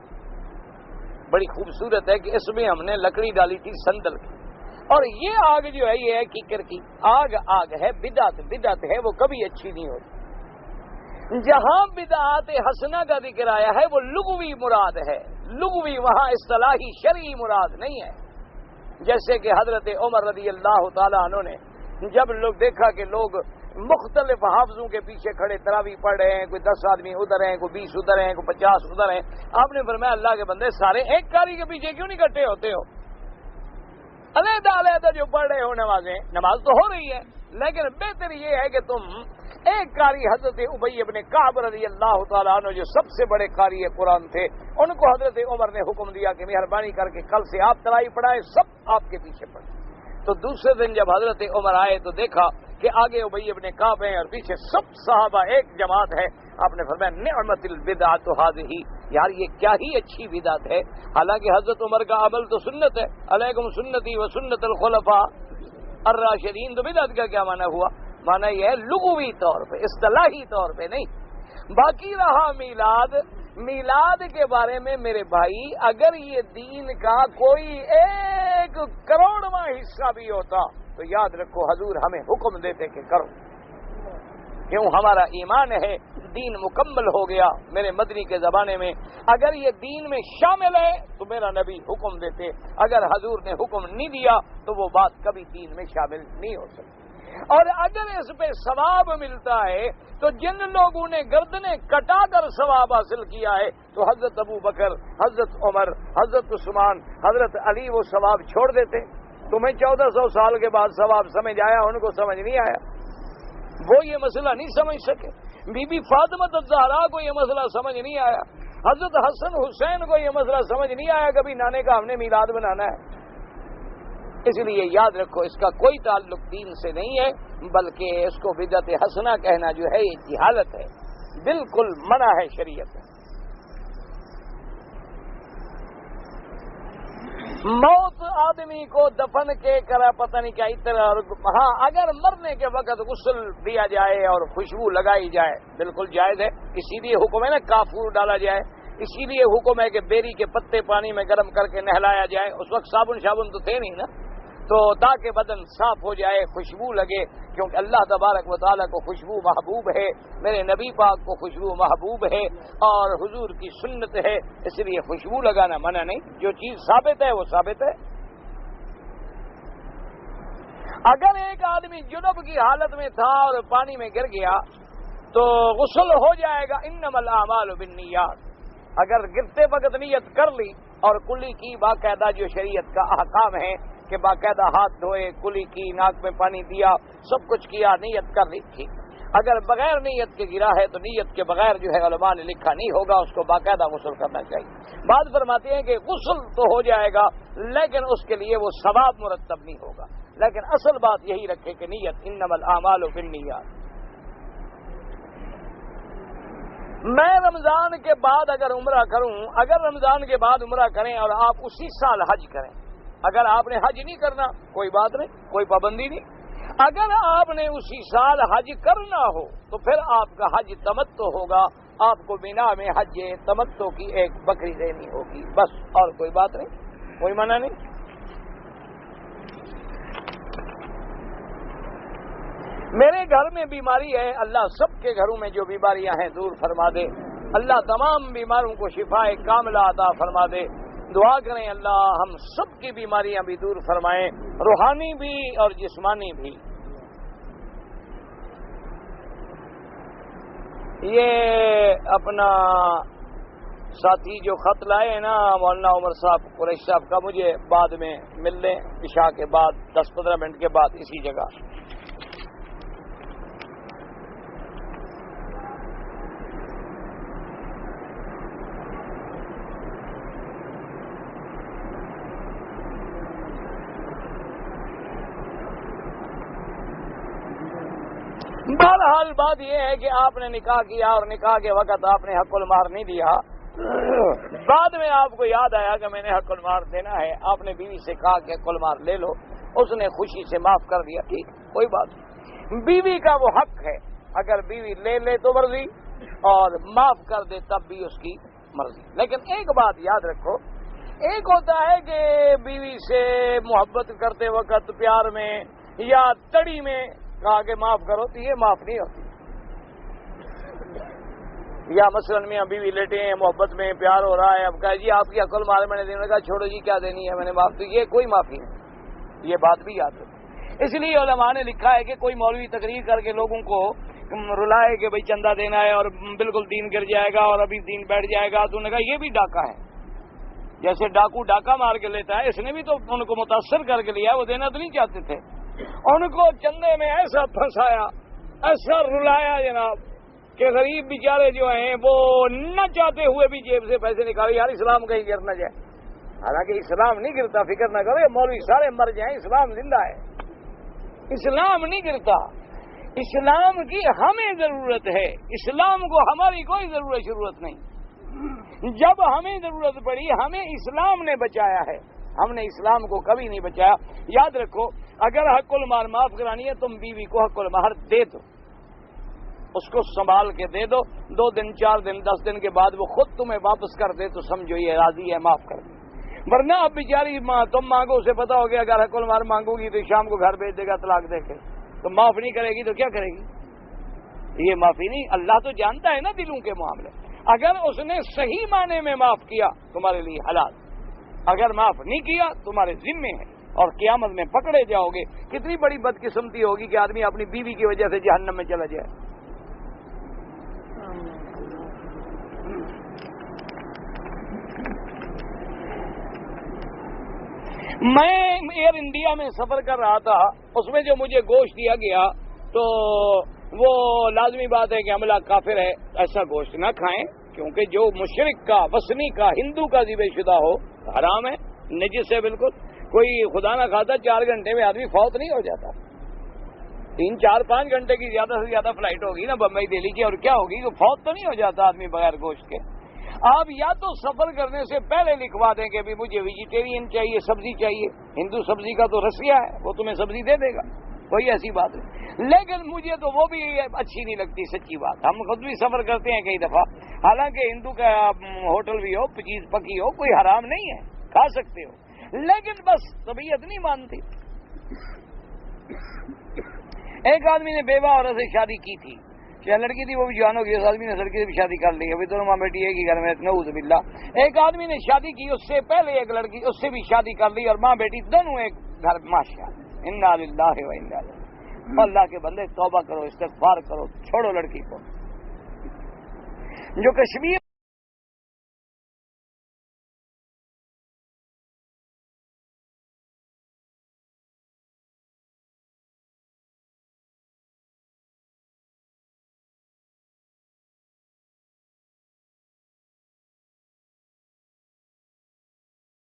بڑی خوبصورت ہے کہ اس میں ہم نے لکڑی ڈالی تھی سندل کی، اور یہ آگ جو ہے یہ ہے کیکر کی آگ ہے، بدعت ہے، وہ کبھی اچھی نہیں ہوتی۔ جہاں بدعات حسنہ کا ذکر آیا ہے وہ لغوی مراد ہے، لغوی، وہاں اصطلاحی شرعی مراد نہیں ہے۔ جیسے کہ حضرت عمر رضی اللہ تعالیٰ عنہ نے جب لوگ دیکھا کہ لوگ مختلف حافظوں کے پیچھے کھڑے تراویح پڑھ رہے ہیں، کوئی 10 آدمی ادھر ہیں، کوئی 20 ادھر ہیں، کوئی 50 ادھر ہیں، آپ نے فرمایا اللہ کے بندے سارے ایک قاری کے پیچھے کیوں نہیں اکٹھے ہوتے ہو؟ علیحدہ علیحدہ جو پڑھ رہے ہو نمازیں، نماز تو ہو رہی ہے، لیکن بہتر یہ ہے کہ تم ایک قاری حضرت ابی ابن کعب رضی اللہ تعالیٰ عنہ جو سب سے بڑے قاری قرآن تھے، ان کو حضرت عمر نے حکم دیا کہ مہربانی کر کے کل سے آپ تراویح پڑھائیں، سب آپ کے پیچھے پڑھیں۔ تو دوسرے دن جب حضرت عمر آئے تو دیکھا کہ آگے ابی ابن کعب ہیں اور پیچھے سب صحابہ ایک جماعت ہے۔ آپ نے فرمایا نعمت البدعۃ ھذہ، یار یہ کیا ہی اچھی بدعت ہے۔ حالانکہ حضرت عمر کا عمل تو سنت ہے، علیکم سنتی و سنت الخلفاء الراشدین، تو بدعت کا کیا معنی ہوا؟ معنی یہ ہے لغوی طور پہ، اصطلاحی طور پہ نہیں۔ باقی رہا میلاد کے بارے میں میرے بھائی، اگر یہ دین کا کوئی 1 کروڑواں حصہ بھی ہوتا تو یاد رکھو حضور ہمیں حکم دیتے کہ کرو، کیوں؟ ہمارا ایمان ہے دین مکمل ہو گیا میرے مدنی کے زمانے میں۔ اگر یہ دین میں شامل ہے تو میرا نبی حکم دیتے، اگر حضور نے حکم نہیں دیا تو وہ بات کبھی دین میں شامل نہیں ہو سکتی۔ اور اگر اس پہ ثواب ملتا ہے تو جن لوگوں نے گردنیں کٹا کر ثواب حاصل کیا ہے تو حضرت ابو بکر، حضرت عمر، حضرت عثمان، حضرت علی وہ ثواب چھوڑ دیتے۔ تمہیں 1400 سال کے بعد ثواب سمجھ آیا، ان کو سمجھ نہیں آیا، وہ یہ مسئلہ نہیں سمجھ سکے۔ بی بی فاطمہ الزہرا کو یہ مسئلہ سمجھ نہیں آیا، حضرت حسن حسین کو یہ مسئلہ سمجھ نہیں آیا کبھی نانے کا ہم نے میلاد بنانا ہے. اس لیے یاد رکھو اس کا کوئی تعلق دین سے نہیں ہے، بلکہ اس کو بدعت حسنہ کہنا جو ہے یہ جہالت ہے، بالکل منع ہے شریعت میں. موت آدمی کو دفن کے کرا پتہ نہیں کیا طرح. ہاں اگر مرنے کے وقت غسل دیا جائے اور خوشبو لگائی جائے بالکل جائز ہے. اسی لیے حکم ہے نا کافور ڈالا جائے، اسی لیے حکم ہے کہ بیری کے پتے پانی میں گرم کر کے نہلایا جائے. اس وقت صابن تو تھے نہیں نا، تو تاکہ بدن صاف ہو جائے، خوشبو لگے، کیونکہ اللہ تبارک و تعالیٰ کو خوشبو محبوب ہے، میرے نبی پاک کو خوشبو محبوب ہے اور حضور کی سنت ہے، اس لیے خوشبو لگانا منع نہیں. جو چیز ثابت ہے وہ ثابت ہے. اگر ایک آدمی جنب کی حالت میں تھا اور پانی میں گر گیا تو غسل ہو جائے گا. انما الاعمال بالنیات. اگر گرتے وقت نیت کر لی اور کلی کی باقاعدہ جو شریعت کا احکام ہے کہ باقاعدہ ہاتھ دھوئے، کلی کی، ناک میں پانی دیا، سب کچھ کیا، نیت کر لی تھی. اگر بغیر نیت کے گرا ہے تو نیت کے بغیر جو ہے علماء نے لکھا نہیں ہوگا، اس کو باقاعدہ غسل کرنا چاہیے. بعض فرماتے ہیں کہ غسل تو ہو جائے گا لیکن اس کے لیے وہ ثواب مرتب نہیں ہوگا. لیکن اصل بات یہی رکھے کہ نیت انما الاعمال بالنیات. میں رمضان کے بعد اگر عمرہ کروں، اگر رمضان کے بعد عمرہ کریں اور آپ اسی سال حج کریں، اگر آپ نے حج نہیں کرنا کوئی بات نہیں، کوئی پابندی نہیں. اگر آپ نے اسی سال حج کرنا ہو تو پھر آپ کا حج تمتع ہوگا. آپ کو مینا میں حج تمتع کی ایک بکری دینی ہوگی، بس، اور کوئی بات نہیں، کوئی منع نہیں. میرے گھر میں بیماری ہے، اللہ سب کے گھروں میں جو بیماریاں ہیں دور فرما دے. اللہ تمام بیماروں کو شفا کاملہ عطا فرما دے. دعا کریں اللہ ہم سب کی بیماریاں بھی دور فرمائیں، روحانی بھی اور جسمانی بھی. یہ اپنا ساتھی جو خط لائے ہیں نا مولانا عمر صاحب قریش صاحب کا، مجھے بعد میں مل لیں عشاء کے بعد 10-15 منٹ کے بعد اسی جگہ. بہرحال بات یہ ہے کہ آپ نے نکاح کیا اور نکاح کے وقت آپ نے حق المہر نہیں دیا. بعد میں آپ کو یاد آیا کہ میں نے حق المہر دینا ہے. آپ نے بیوی سے کہا کہ حق المہر لے لو، اس نے خوشی سے معاف کر دیا. ٹھیک، کوئی بات نہیں. بیوی کا وہ حق ہے، اگر بیوی لے لے تو مرضی اور معاف کر دے تب بھی اس کی مرضی. لیکن ایک بات یاد رکھو، ایک ہوتا ہے کہ بیوی سے محبت کرتے وقت پیار میں یا تڑی میں کہا کہ معاف کرو، تو یہ معاف نہیں ہوتی. یا مثلا میاں بیوی لیٹے ہیں، محبت میں پیار ہو رہا ہے، اب کہا جی آپ کی عقل مارے میں نے دینے کا، چھوڑو جی کیا دینی ہے میں نے معاف، تو یہ کوئی معافی نہیں. یہ بات بھی یاد رکھو. اس لیے علماء نے لکھا ہے کہ کوئی مولوی تقریر کر کے لوگوں کو رلائے کہ بھئی چندہ دینا ہے اور بالکل دین گر جائے گا اور ابھی دین بیٹھ جائے گا، تو انہوں نے کہا یہ بھی ڈاکہ ہے. جیسے ڈاکو ڈاکہ مار کے لیتا ہے، اس نے بھی تو ان کو متاثر کر کے لیا، وہ دینا تو نہیں چاہتے تھے. ان کو چندے میں ایسا پھنسایا، ایسا رلایا جناب کہ غریب بیچارے جو ہیں وہ نہ چاہتے ہوئے بھی جیب سے پیسے نکالے. یار اسلام کہیں گر نہ جائے. حالانکہ اسلام نہیں گرتا، فکر نہ کرو، مولوی سارے مر جائیں، اسلام زندہ ہے. اسلام نہیں گرتا. اسلام کی ہمیں ضرورت ہے، اسلام کو ہماری کوئی ضرورت نہیں. جب ہمیں ضرورت پڑی ہمیں اسلام نے بچایا ہے، ہم نے اسلام کو کبھی نہیں بچایا. یاد رکھو اگر حق المہر معاف کرانی ہے تم بیوی کو حق المہر دے دو، اس کو سنبھال کے دے دو. 2 دن 4 دن 10 دن کے بعد وہ خود تمہیں واپس کر دے تو سمجھو یہ راضی ہے، معاف کر دے. ورنہ اب بیچاری تم مانگو، اسے پتا ہو گیا اگر حق المہر مانگو گی تو شام کو گھر بھیج دے گا طلاق دے کے، تو معاف نہیں کرے گی تو کیا کرے گی؟ یہ معافی نہیں. اللہ تو جانتا ہے نا دلوں کے معاملے. اگر اس نے صحیح معنی میں معاف کیا تمہارے لیے حلال، اگر معاف نہیں کیا تمہارے ذمے ہے اور قیامت میں پکڑے جاؤ گے. کتنی بڑی بدقسمتی ہوگی کہ آدمی اپنی بیوی کی وجہ سے جہنم میں چلا جائے. میں ایئر انڈیا میں سفر کر رہا تھا، اس میں جو مجھے گوشت دیا گیا تو وہ لازمی بات ہے کہ عملہ کافر ہے، ایسا گوشت نہ کھائیں. کیونکہ جو مشرک کا، وثنی کا، ہندو کا ذبح شدہ ہو حرام ہے، نجس ہے بالکل. کوئی خدا نہ خاصا 4 گھنٹے میں آدمی فوت نہیں ہو جاتا. 3 4 5 گھنٹے کی زیادہ سے زیادہ فلائٹ ہوگی نا بمبئی دہلی کی، اور کیا ہوگی تو فوت تو نہیں ہو جاتا آدمی بغیر گوشت کے. آپ یا تو سفر کرنے سے پہلے لکھوا دیں کہ بھی مجھے ویجیٹیرین چاہیے، سبزی چاہیے. ہندو سبزی کا تو رسیا ہے، وہ تمہیں سبزی دے دے گا، کوئی ایسی بات نہیں. لیکن مجھے تو وہ بھی اچھی نہیں لگتی سچی بات. ہم خود بھی سفر کرتے ہیں کئی دفعہ، حالانکہ ہندو کا ہوٹل بھی ہو، چیز پکی ہو، کوئی حرام نہیں ہے، کھا سکتے ہو، لیکن بس طبیعت نہیں مانتی. ایک آدمی نے بیوہ عورت سے شادی کی تھی، لڑکی تھی وہ بھی جوان ہو گئی، اس آدمی نے لڑکی سے بھی شادی کر لی. ابھی دونوں ماں بیٹی ایک ہی گھر میں، نعوذ باللہ. ایک آدمی نے شادی کی، اس سے پہلے ایک لڑکی، اس سے بھی شادی کر لی، اور ماں بیٹی دونوں ایک گھر. ماشاءاللہ، انا للہ و انا الیہ. اللہ کے بندے توبہ کرو، استغفار کرو، چھوڑو لڑکی کو. جو کشمیر